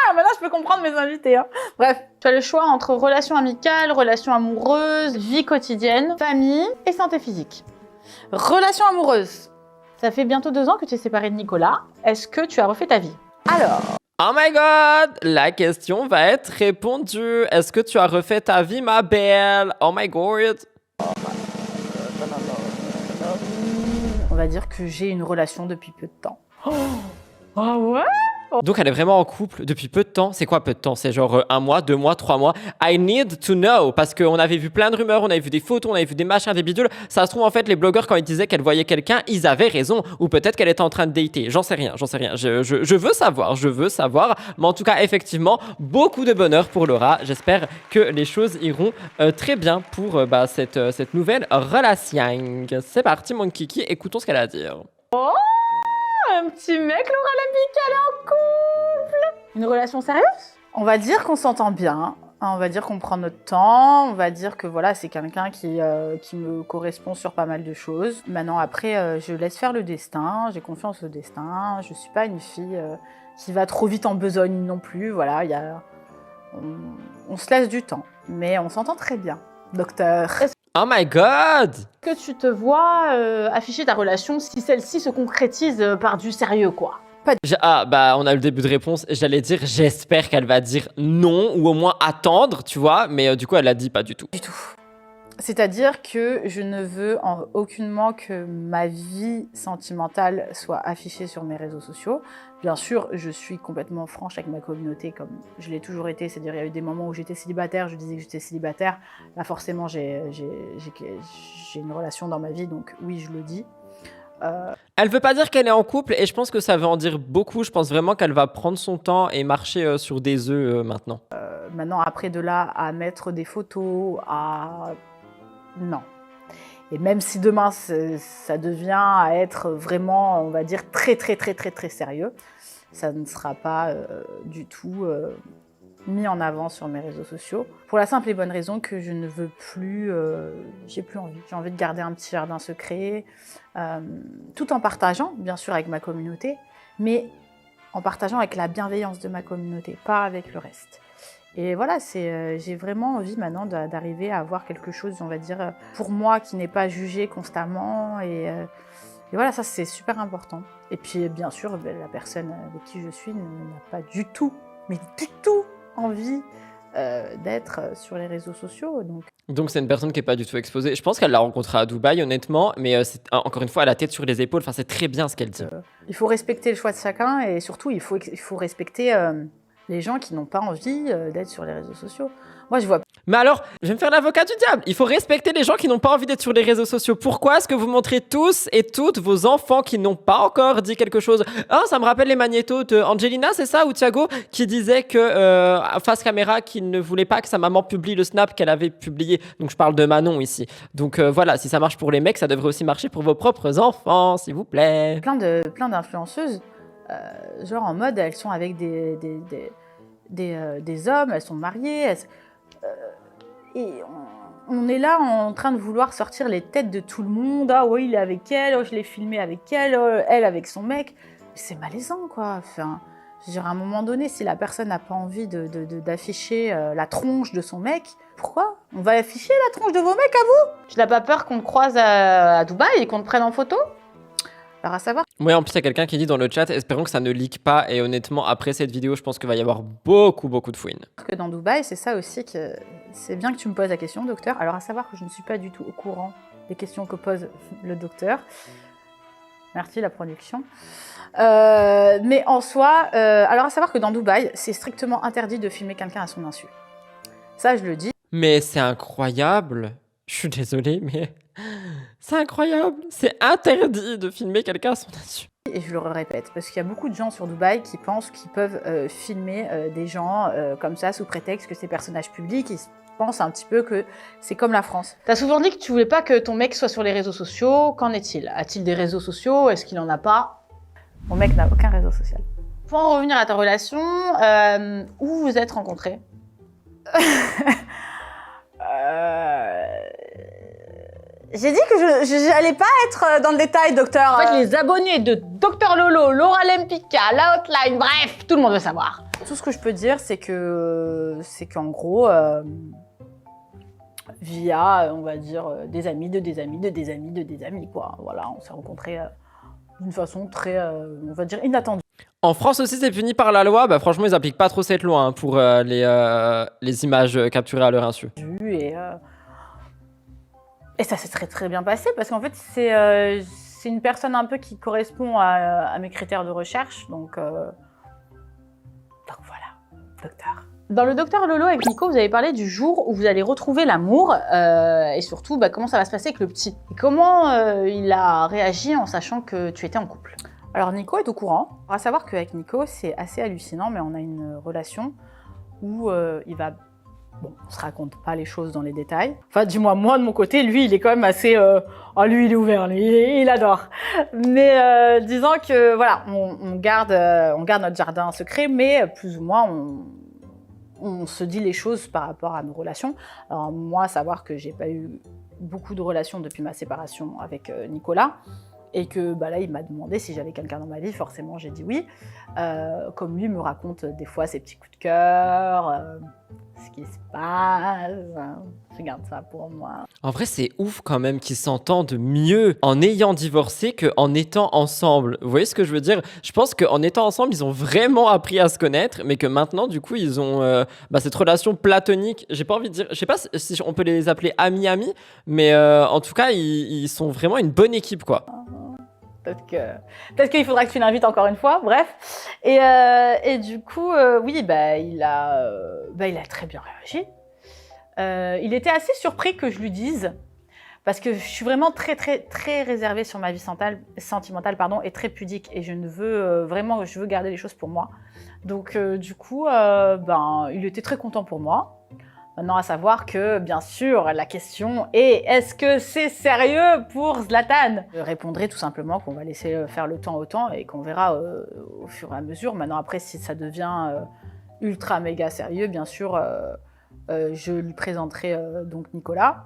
Ah, maintenant, je peux comprendre mes invités. Hein. Bref, tu as le choix entre relations amicales, relations amoureuses, vie quotidienne, famille et santé physique. Relations amoureuses. Ça fait bientôt 2 ans que tu es séparée de Nicolas. Est-ce que tu as refait ta vie? Alors... Oh my God! La question va être répondue. Est-ce que tu as refait ta vie, ma belle? Oh my God! On va dire que j'ai une relation depuis peu de temps. Oh ouais? Donc elle est vraiment en couple depuis peu de temps. C'est quoi peu de temps? C'est genre 1 mois, 2 mois, 3 mois. I need to know. Parce qu'on avait vu plein de rumeurs, on avait vu des photos, on avait vu des machins, des bidules. Ça se trouve en fait les blogueurs quand ils disaient qu'elle voyait quelqu'un, ils avaient raison. Ou peut-être qu'elle était en train de dater. J'en sais rien. Je veux savoir. Mais en tout cas effectivement, beaucoup de bonheur pour Laura. J'espère que les choses iront très bien pour cette nouvelle relation. C'est parti mon kiki, écoutons ce qu'elle a à dire. Un petit mec, Laura Labique, elle est en couple. Une relation sérieuse? On va dire qu'on s'entend bien. On va dire qu'on prend notre temps. On va dire que voilà, c'est quelqu'un qui me correspond sur pas mal de choses. Maintenant, après, je laisse faire le destin. J'ai confiance au destin. Je suis pas une fille qui va trop vite en besogne non plus. Voilà, on se laisse du temps. Mais on s'entend très bien, docteur. Oh my God! Que tu te vois afficher ta relation si celle-ci se concrétise par du sérieux, quoi. On a le début de réponse. J'allais dire, j'espère qu'elle va dire non ou au moins attendre, tu vois. Mais du coup, elle a dit pas du tout. Du tout. C'est-à-dire que je ne veux aucunement que ma vie sentimentale soit affichée sur mes réseaux sociaux. Bien sûr, je suis complètement franche avec ma communauté, comme je l'ai toujours été. C'est-à-dire, il y a eu des moments où j'étais célibataire, je disais que j'étais célibataire. Là, forcément, j'ai une relation dans ma vie, donc oui, je le dis. Elle veut pas dire qu'elle est en couple et je pense que ça veut en dire beaucoup. Je pense vraiment qu'elle va prendre son temps et marcher sur des œufs maintenant. Maintenant, après de là à mettre des photos, non. Et même si demain ça devient à être vraiment, on va dire, très sérieux, ça ne sera pas du tout mis en avant sur mes réseaux sociaux. Pour la simple et bonne raison que je ne veux plus, j'ai plus envie. J'ai envie de garder un petit jardin secret, tout en partageant, bien sûr, avec ma communauté, mais en partageant avec la bienveillance de ma communauté, pas avec le reste. Et voilà, j'ai vraiment envie maintenant d'arriver à avoir quelque chose, on va dire, pour moi, qui n'est pas jugé constamment. Et voilà, ça, c'est super important. Et puis, bien sûr, la personne avec qui je suis n'a pas du tout, mais du tout envie d'être sur les réseaux sociaux. Donc c'est une personne qui n'est pas du tout exposée. Je pense qu'elle l'a rencontrée à Dubaï, honnêtement. Mais encore une fois, elle a la tête sur les épaules. Enfin, c'est très bien ce qu'elle dit. Il faut respecter le choix de chacun. Et surtout, il faut respecter... les gens qui n'ont pas envie d'être sur les réseaux sociaux. Moi, je vois. Mais alors, je vais me faire l'avocat du diable. Il faut respecter les gens qui n'ont pas envie d'être sur les réseaux sociaux. Pourquoi est-ce que vous montrez tous et toutes vos enfants qui n'ont pas encore dit quelque chose? Oh, ça me rappelle les magnétos de Angelina, c'est ça? Ou Thiago, qui disait que, face caméra, qu'il ne voulait pas que sa maman publie le snap qu'elle avait publié. Donc, je parle de Manon ici. Donc, voilà, si ça marche pour les mecs, ça devrait aussi marcher pour vos propres enfants, s'il vous plaît. Plein d'influenceuses, genre en mode, elles sont avec des hommes, elles sont mariées, et on est là en train de vouloir sortir les têtes de tout le monde. Ah oui, il est avec elle, oh, je l'ai filmé avec elle, elle avec son mec. C'est malaisant, quoi. Enfin, je veux dire, à un moment donné, si la personne n'a pas envie d'afficher la tronche de son mec, pourquoi? On va afficher la tronche de vos mecs à vous? Tu n'as pas peur qu'on te croise à Dubaï et qu'on te prenne en photo? Alors à savoir. Ouais, en plus, il y a quelqu'un qui dit dans le chat, espérons que ça ne leak pas. Et honnêtement, après cette vidéo, je pense qu'il va y avoir beaucoup de fouines. Que dans Dubaï, c'est ça aussi que c'est bien que tu me poses la question, docteur. Alors à savoir que je ne suis pas du tout au courant des questions que pose le docteur. Merci la production. Mais en soi, alors à savoir que dans Dubaï, c'est strictement interdit de filmer quelqu'un à son insu. Ça, je le dis. Mais c'est incroyable. Je suis désolée, mais c'est incroyable. C'est interdit de filmer quelqu'un à son insu. Et je le répète, parce qu'il y a beaucoup de gens sur Dubaï qui pensent qu'ils peuvent filmer des gens comme ça sous prétexte que c'est personnages publics. Ils pensent un petit peu que c'est comme la France. T'as souvent dit que tu voulais pas que ton mec soit sur les réseaux sociaux. Qu'en est-il? A-t-il des réseaux sociaux? Est-ce qu'il en a pas? Mon mec n'a aucun réseau social. Pour en revenir à ta relation, où vous vous êtes rencontrés? J'ai dit que je n'allais pas être dans le détail, docteur. En fait, les abonnés de Docteur Lolo, Laura Lempicka, la hotline, bref, tout le monde veut savoir. Tout ce que je peux dire, c'est qu'en gros, via, on va dire, des amis, quoi. Voilà, on s'est rencontrés d'une façon très, on va dire, inattendue. En France aussi, c'est puni par la loi. Bah, franchement, ils appliquent pas trop cette loi hein, pour les images capturées à leur insu. Et ça s'est très très bien passé parce qu'en fait, c'est une personne un peu qui correspond à mes critères de recherche. Donc voilà, docteur. Dans le Docteur Lolo avec Nico, vous avez parlé du jour où vous allez retrouver l'amour et surtout comment ça va se passer avec le petit. Et comment il a réagi en sachant que tu étais en couple. Alors Nico est au courant. On va savoir qu'avec Nico, c'est assez hallucinant, mais on a une relation où il va... Bon, on se raconte pas les choses dans les détails. Enfin, dis-moi, moi de mon côté, lui, il est quand même assez... Oh, lui, il est ouvert, lui, il adore. Mais disons que, voilà, on garde notre jardin secret, mais plus ou moins, on se dit les choses par rapport à nos relations. Alors moi, savoir que j'ai pas eu beaucoup de relations depuis ma séparation avec Nicolas, et que là, il m'a demandé si j'avais quelqu'un dans ma vie, forcément, j'ai dit oui. Comme lui me raconte des fois ses petits coups de cœur, ce qui se passe, je garde ça pour moi. En vrai, c'est ouf quand même qu'ils s'entendent mieux en ayant divorcé qu'en étant ensemble. Vous voyez ce que je veux dire? Je pense qu'en étant ensemble, ils ont vraiment appris à se connaître, mais que maintenant, du coup, ils ont cette relation platonique. J'ai pas envie de dire, je sais pas si on peut les appeler amis, mais en tout cas, ils sont vraiment une bonne équipe, quoi. Peut-être qu'il faudra que tu l'invites encore une fois, bref. Et du coup, oui, il a très bien réagi. Il était assez surpris que je lui dise, parce que je suis vraiment très, très, très réservée sur ma vie sentimentale et très pudique. Et je veux garder les choses pour moi. Donc, du coup, il était très content pour moi. Maintenant, à savoir que, bien sûr, la question est « Est-ce que c'est sérieux pour Zlatan ?» Je répondrai tout simplement qu'on va laisser faire le temps au temps et qu'on verra au fur et à mesure. Maintenant, après, si ça devient ultra méga sérieux, bien sûr, je lui présenterai donc Nicolas,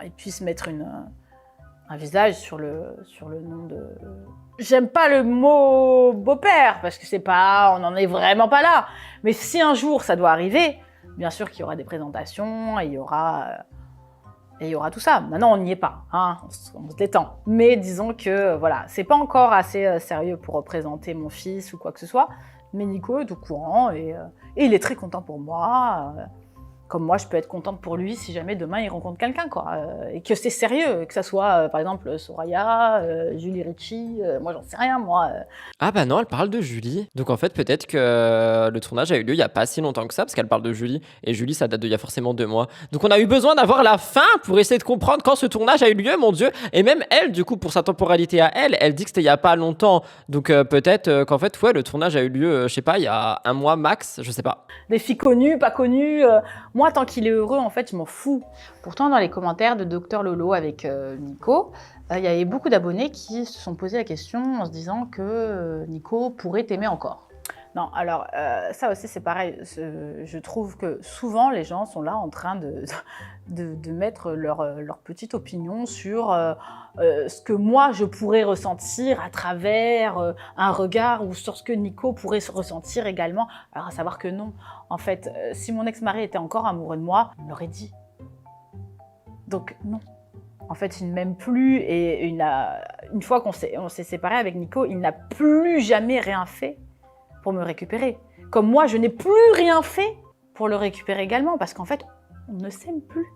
il puisse mettre un visage sur le nom de... J'aime pas le mot beau-père, parce que on n'en est vraiment pas là. Mais si un jour ça doit arriver, bien sûr qu'il y aura des présentations et il y aura tout ça. Maintenant, on n'y est pas, hein, on se détend. Mais disons que, voilà, c'est pas encore assez sérieux pour représenter mon fils ou quoi que ce soit. Mais Nico est au courant et il est très content pour moi. Comme moi, je peux être contente pour lui si jamais demain il rencontre quelqu'un, quoi. Et que c'est sérieux, que ça soit, par exemple, Soraya, Julie Ritchie, moi j'en sais rien, moi. Ah bah non, elle parle de Julie. Donc en fait, peut-être que le tournage a eu lieu il y a pas si longtemps que ça, parce qu'elle parle de Julie. Et Julie, ça date d'il y a forcément 2 mois. Donc on a eu besoin d'avoir la fin pour essayer de comprendre quand ce tournage a eu lieu, mon Dieu. Et même elle, du coup, pour sa temporalité à elle, elle dit que c'était il y a pas longtemps. Donc peut-être qu'en fait, ouais, le tournage a eu lieu, je sais pas, il y a 1 mois max, je sais pas. Des filles connues, pas connues. Moi, tant qu'il est heureux, en fait, je m'en fous. Pourtant, dans les commentaires de Docteur Lolo avec Nico, il y avait beaucoup d'abonnés qui se sont posé la question en se disant que Nico pourrait t'aimer encore. Non, alors ça aussi c'est pareil. Je trouve que souvent les gens sont là en train de mettre leur petite opinion sur ce que moi je pourrais ressentir à travers un regard ou sur ce que Nico pourrait ressentir également. Alors à savoir que non. En fait, si mon ex-mari était encore amoureux de moi, il me l'aurait dit. Donc non. En fait, il ne m'aime plus et une fois qu'on s'est séparés avec Nico, il n'a plus jamais rien fait pour me récupérer. Comme moi, je n'ai plus rien fait pour le récupérer également, parce qu'en fait, on ne s'aime plus.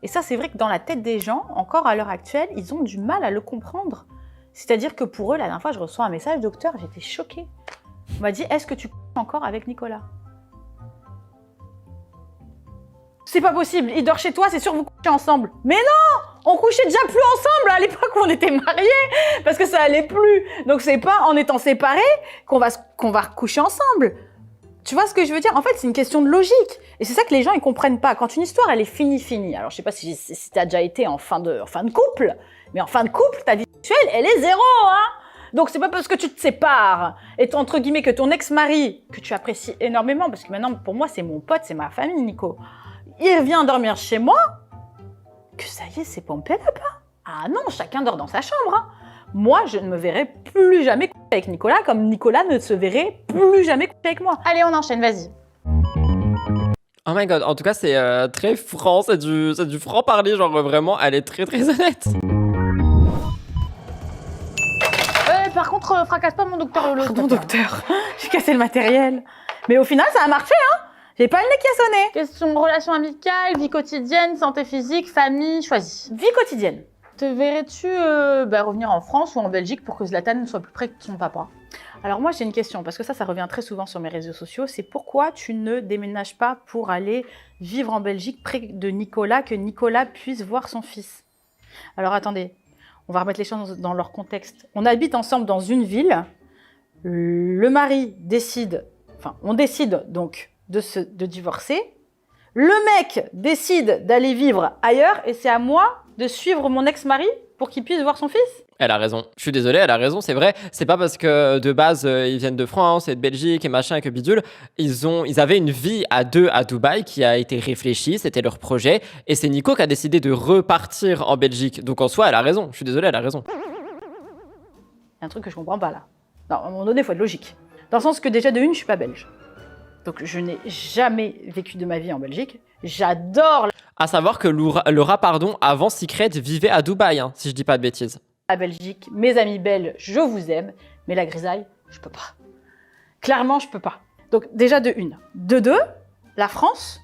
Et ça, c'est vrai que dans la tête des gens, encore à l'heure actuelle, ils ont du mal à le comprendre. C'est-à-dire que pour eux, la dernière fois, je reçois un message, docteur, j'étais choquée. On m'a dit, est-ce que tu couches encore avec Nicolas? C'est pas possible, il dort chez toi, c'est sûr que vous couchez ensemble. Mais non! On couchait déjà plus ensemble à l'époque où on était mariés, parce que ça allait plus. Donc c'est pas en étant séparés qu'on va recoucher ensemble. Tu vois ce que je veux dire? En fait, c'est une question de logique. Et c'est ça que les gens, ils comprennent pas. Quand une histoire, elle est finie. Alors, je sais pas si t'as déjà été en fin de couple, mais en fin de couple, ta vie sexuelle, elle est 0, hein? Donc, c'est pas parce que tu te sépares, et entre guillemets, que ton ex-mari, que tu apprécies énormément, parce que maintenant, pour moi, c'est mon pote, c'est ma famille, Nico. Il vient dormir chez moi, que ça y est, c'est pompé là pas. Ah non, chacun dort dans sa chambre, hein. Moi, je ne me verrai plus jamais coucher avec Nicolas, comme Nicolas ne se verrait plus jamais coucher avec moi. Allez, on enchaîne, vas-y. Oh my god, en tout cas, c'est très franc, c'est du franc-parler, genre vraiment, elle est très très honnête. Par contre, fracasse pas mon docteur Lolo. Pardon, docteur, j'ai cassé le matériel. Mais au final, ça a marché, hein. J'ai pas le nez qui a sonné. Question relations amicales, vie quotidienne, santé physique, famille, choisis. Vie quotidienne. Te verrais-tu revenir en France ou en Belgique pour que Zlatan soit plus près de son papa? Alors moi, j'ai une question, parce que ça revient très souvent sur mes réseaux sociaux. C'est pourquoi tu ne déménages pas pour aller vivre en Belgique près de Nicolas, que Nicolas puisse voir son fils? Alors attendez, on va remettre les choses dans leur contexte. On habite ensemble dans une ville. Le mari décide, on décide donc de divorcer. Le mec décide d'aller vivre ailleurs et c'est à moi de suivre mon ex-mari pour qu'il puisse voir son fils. Elle a raison. Je suis désolé, elle a raison, c'est vrai. C'est pas parce que de base ils viennent de France et de Belgique et machin et que bidule. Ils avaient une vie à deux à Dubaï qui a été réfléchie, c'était leur projet. Et c'est Nico qui a décidé de repartir en Belgique. Donc en soi, elle a raison. Je suis désolé, elle a raison. Il y a un truc que je comprends pas là. Non, à un moment donné, il faut être logique. Dans le sens que déjà de une, je suis pas belge. Donc je n'ai jamais vécu de ma vie en Belgique. J'adore À savoir que Laura, avant Secret, vivait à Dubaï, hein, si je dis pas de bêtises. la Belgique. Mes amis belges, je vous aime. Mais la grisaille, je peux pas. Clairement, je peux pas. Donc déjà de une. De deux, la France.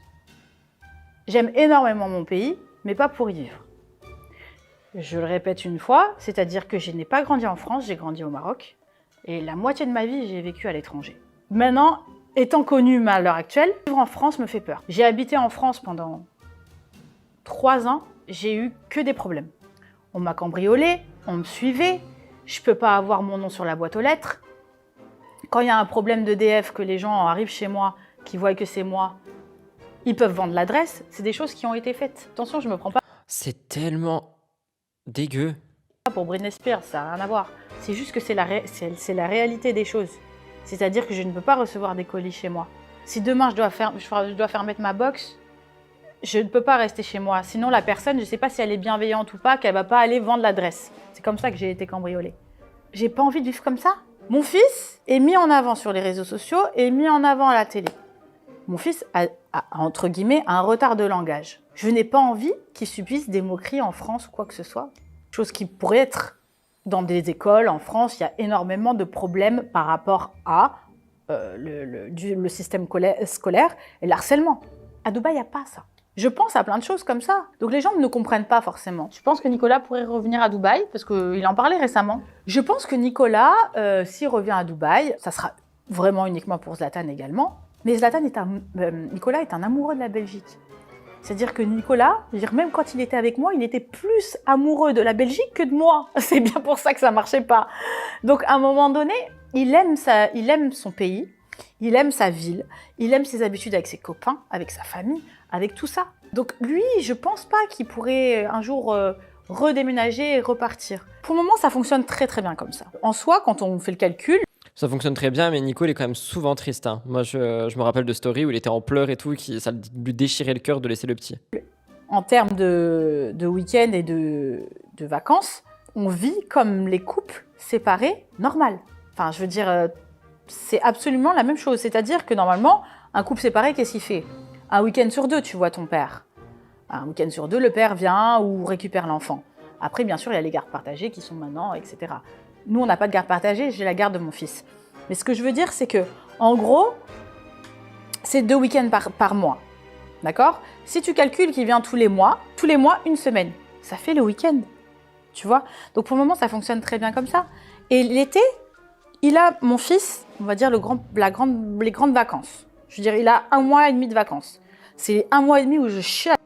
J'aime énormément mon pays, mais pas pour y vivre. Je le répète une fois, c'est-à-dire que je n'ai pas grandi en France, j'ai grandi au Maroc. Et la moitié de ma vie, j'ai vécu à l'étranger. Maintenant, étant connue à l'heure actuelle, vivre en France me fait peur. J'ai habité en France pendant 3 ans, j'ai eu que des problèmes. On m'a cambriolé, on me suivait, je peux pas avoir mon nom sur la boîte aux lettres. Quand il y a un problème d'EDF, que les gens arrivent chez moi, qui voient que c'est moi, ils peuvent vendre l'adresse. C'est des choses qui ont été faites. Attention, je me prends pas C'est tellement dégueu. pour Britney Spears, ça n'a rien à voir. C'est juste que c'est la réalité des choses. C'est-à-dire que je ne peux pas recevoir des colis chez moi. Si demain je dois faire mettre ma box, je ne peux pas rester chez moi. Sinon la personne, je ne sais pas si elle est bienveillante ou pas, qu'elle va pas aller vendre l'adresse. C'est comme ça que j'ai été cambriolée. J'ai pas envie de vivre comme ça. Mon fils est mis en avant sur les réseaux sociaux et mis en avant à la télé. Mon fils a entre guillemets, un retard de langage. Je n'ai pas envie qu'il subisse des moqueries en France ou quoi que ce soit. Chose qui pourrait être dans des écoles en France, il y a énormément de problèmes par rapport à le système scolaire et le harcèlement. À Dubaï, il n'y a pas ça. Je pense à plein de choses comme ça. Donc les gens ne comprennent pas forcément. Tu penses que Nicolas pourrait revenir à Dubaï? Parce qu'il en parlait récemment. Je pense que Nicolas, s'il revient à Dubaï, ça sera vraiment uniquement pour Zlatan également. Mais Nicolas est un amoureux de la Belgique. C'est-à-dire que Nicolas, même quand il était avec moi, il était plus amoureux de la Belgique que de moi. C'est bien pour ça que ça marchait pas. Donc à un moment donné, il aime son pays, il aime sa ville, il aime ses habitudes avec ses copains, avec sa famille, avec tout ça. Donc lui, je pense pas qu'il pourrait un jour redéménager et repartir. Pour le moment, ça fonctionne très très bien comme ça. En soi, quand on fait le calcul, Ça fonctionne très bien, mais Nico, il est quand même souvent triste. Hein. Moi, je me rappelle de story où il était en pleurs et tout, ça lui déchirait le cœur de laisser le petit. en termes de week-end et de vacances, on vit comme les couples séparés normal. Enfin, je veux dire, c'est absolument la même chose. C'est-à-dire que normalement, un couple séparé, qu'est-ce qu'il fait? Un week-end sur 2, tu vois ton père. Un week-end sur 2, le père vient ou récupère l'enfant. Après, bien sûr, il y a les gardes partagées qui sont maintenant, etc. Nous, on n'a pas de garde partagée, j'ai la garde de mon fils. Mais ce que je veux dire, c'est que, en gros, c'est 2 week-ends par mois. D'accord? Si tu calcules qu'il vient tous les mois, une semaine, ça fait le week-end. Tu vois? Donc pour le moment, ça fonctionne très bien comme ça. Et l'été, il a, mon fils, on va dire, les grandes vacances. Je veux dire, il a 1 mois et demi de vacances. C'est 1 mois et demi où je chiale.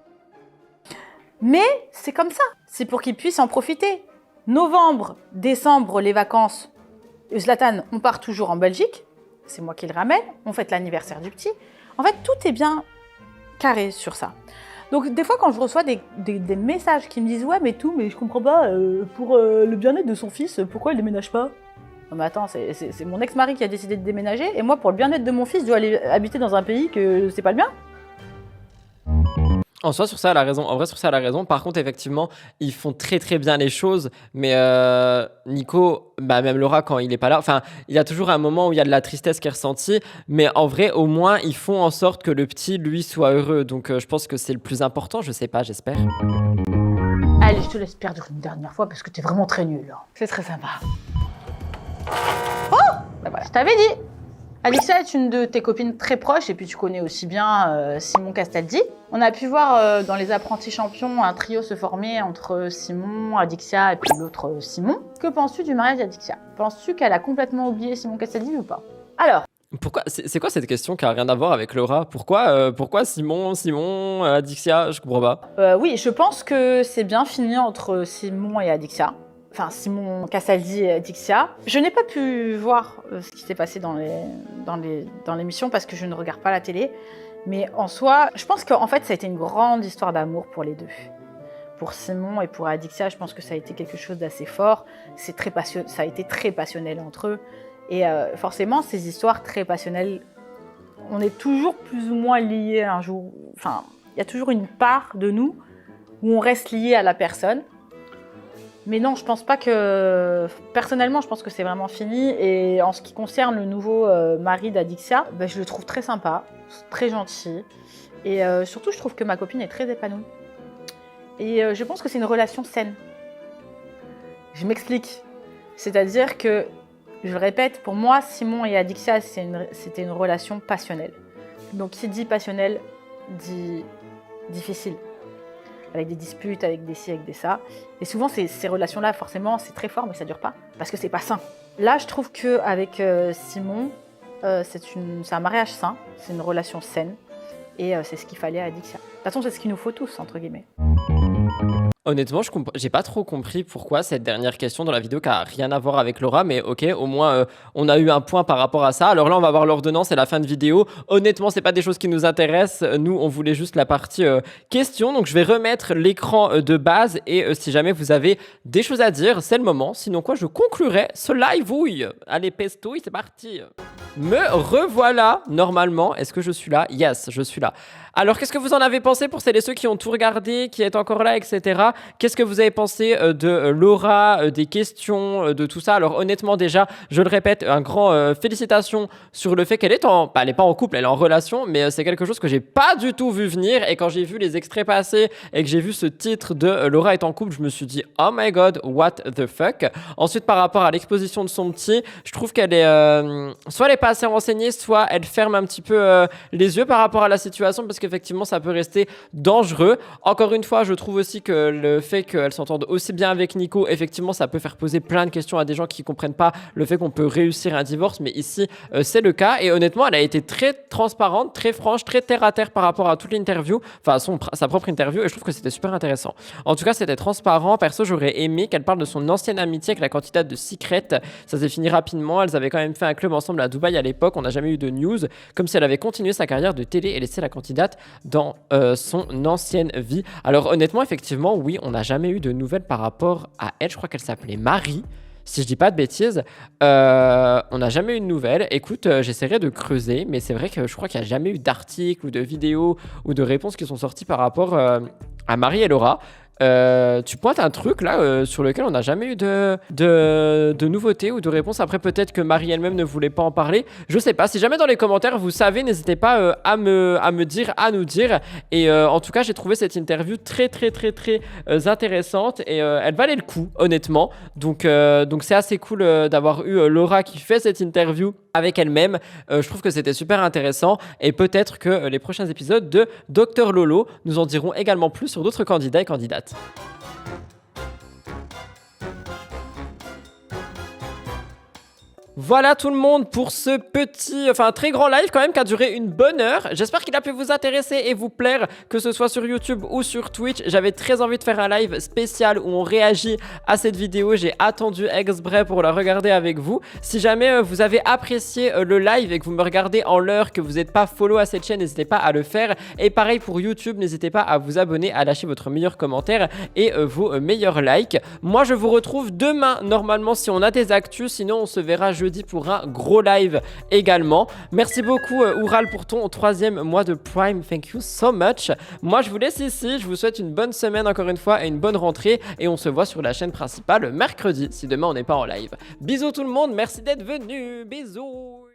Mais c'est comme ça. C'est pour qu'il puisse en profiter. Novembre, décembre, les vacances. Zlatan, on part toujours en Belgique. C'est moi qui le ramène. On fête l'anniversaire du petit. En fait, tout est bien carré sur ça. Donc, des fois, quand je reçois des messages qui me disent « Ouais, mais je comprends pas, pour le bien-être de son fils, pourquoi il déménage pas ?» Non, mais attends, c'est mon ex-mari qui a décidé de déménager, et moi, pour le bien-être de mon fils, je dois aller habiter dans un pays que c'est pas le mien. En soi, sur ça, elle a raison. En vrai, sur ça, elle a raison. Par contre, effectivement, ils font très très bien les choses. Mais Nico, même Laura, quand il est pas là, enfin, il y a toujours un moment où il y a de la tristesse qui est ressentie. Mais en vrai, au moins, ils font en sorte que le petit, lui, soit heureux. Donc, je pense que c'est le plus important. Je sais pas, j'espère. Allez, je te laisse perdre une dernière fois parce que t'es vraiment très nul. C'est très sympa. Voilà. Je t'avais dit. Alixia est une de tes copines très proches et puis tu connais aussi bien Simon Castaldi. On a pu voir dans les apprentis champions un trio se former entre Simon, Adixia et puis l'autre Simon. Que penses-tu du mariage d'Adixia? Penses-tu qu'elle a complètement oublié Simon Castaldi ou pas? Alors, Pourquoi c'est quoi cette question qui a rien à voir avec Laura? Pourquoi Simon, Adixia? Je comprends pas. oui, je pense que c'est bien fini entre Simon et Adixia. Enfin, Simon Castaldi et Adixia. Je n'ai pas pu voir ce qui s'est passé dans l'émission parce que je ne regarde pas la télé. Mais en soi, je pense qu'en fait, ça a été une grande histoire d'amour pour les deux. Pour Simon et pour Adixia, je pense que ça a été quelque chose d'assez fort. Ça a été très passionnel entre eux. Et forcément, ces histoires très passionnelles, on est toujours plus ou moins liés un jour. Enfin, il y a toujours une part de nous où on reste lié à la personne. Mais non, je pense pas que... Personnellement, je pense que c'est vraiment fini. Et en ce qui concerne le nouveau mari d'Adixia, je le trouve très sympa, très gentil. Et surtout, je trouve que ma copine est très épanouie. Et je pense que c'est une relation saine. Je m'explique. C'est-à-dire que, je le répète, pour moi, Simon et Adixia, c'était une relation passionnelle. Donc, qui dit passionnelle, dit difficile. Avec des disputes, avec des ci, avec des ça. Et souvent, ces relations-là, forcément, c'est très fort, mais ça dure pas, parce que c'est pas sain. Là, je trouve qu'avec Simon, c'est un mariage sain, c'est une relation saine, et c'est ce qu'il fallait à Adixia. De toute façon, c'est ce qu'il nous faut tous, entre guillemets. Honnêtement, j'ai pas trop compris pourquoi cette dernière question dans la vidéo qui a rien à voir avec Laura, mais ok, au moins on a eu un point par rapport à ça. Alors là, on va voir l'ordonnance et la fin de vidéo. Honnêtement, c'est pas des choses qui nous intéressent. Nous, on voulait juste la partie question. Donc je vais remettre l'écran de base et si jamais vous avez des choses à dire, c'est le moment. Sinon quoi, je conclurai ce live. Oui. Allez, pestouille, c'est parti. Me revoilà normalement. Est-ce que je suis là? Yes, je suis là. Alors, qu'est-ce que vous en avez pensé pour celles et ceux qui ont tout regardé, qui est encore là, etc. Qu'est-ce que vous avez pensé de Laura, des questions, de tout ça? Alors, honnêtement, déjà, je le répète, un grand félicitations sur le fait qu'elle est elle n'est pas en couple, elle est en relation, mais c'est quelque chose que j'ai pas du tout vu venir. Et quand j'ai vu les extraits passer et que j'ai vu ce titre de Laura est en couple, je me suis dit, oh my god, what the fuck? Ensuite, par rapport à l'exposition de son petit, je trouve qu'elle est, soit elle est pas pas assez renseignée, soit elle ferme un petit peu les yeux par rapport à la situation parce qu'effectivement ça peut rester dangereux. Encore une fois, je trouve aussi que le fait qu'elle s'entende aussi bien avec Nico, effectivement ça peut faire poser plein de questions à des gens qui comprennent pas le fait qu'on peut réussir un divorce, mais ici c'est le cas. Et honnêtement, elle a été très transparente, très franche, très terre à terre par rapport à toute l'interview, enfin sa propre interview, et je trouve que c'était super intéressant. En tout cas, c'était transparent. Perso, j'aurais aimé qu'elle parle de son ancienne amitié avec la candidate de Secret. Ça s'est fini rapidement. Elles avaient quand même fait un club ensemble à Dubaï à l'époque. On n'a jamais eu de news, comme si elle avait continué sa carrière de télé et laissé la candidate dans son ancienne vie. Alors honnêtement, effectivement, oui, on n'a jamais eu de nouvelles par rapport à elle. Je crois qu'elle s'appelait Marie, si je dis pas de bêtises. On n'a jamais eu de nouvelles. Écoute, j'essaierai de creuser, mais c'est vrai que je crois qu'il n'y a jamais eu d'articles ou de vidéos ou de réponses qui sont sorties par rapport à Marie et Laura. Tu pointes un truc là sur lequel on n'a jamais eu de nouveautés ou de réponses. Après, peut-être que Marie elle-même ne voulait pas en parler. Je sais pas. Si jamais dans les commentaires vous savez, n'hésitez pas à nous dire. Et en tout cas, j'ai trouvé cette interview très intéressante et elle valait le coup, honnêtement. Donc c'est assez cool d'avoir eu Laura qui fait cette interview avec elle-même. Je trouve que c'était super intéressant et peut-être que les prochains épisodes de Dr Lolo nous en diront également plus sur d'autres candidats et candidates. Voilà tout le monde pour ce très grand live quand même qui a duré une bonne heure. J'espère qu'il a pu vous intéresser et vous plaire, que ce soit sur YouTube ou sur Twitch. J'avais très envie de faire un live spécial où on réagit à cette vidéo. J'ai attendu exprès pour la regarder avec vous. Si jamais vous avez apprécié le live et que vous me regardez en l'heure, que vous n'êtes pas follow à cette chaîne, n'hésitez pas à le faire. Et pareil pour YouTube, n'hésitez pas à vous abonner, à lâcher votre meilleur commentaire et vos meilleurs likes. Moi, je vous retrouve demain normalement si on a des actus. Sinon, on se verra jeudi pour un gros live également. Merci beaucoup Oural pour ton 3e mois de Prime. Thank you so much. Moi je vous laisse ici. Je vous souhaite une bonne semaine encore une fois et une bonne rentrée. Et on se voit sur la chaîne principale mercredi si demain on n'est pas en live. Bisous tout le monde. Merci d'être venu. Bisous.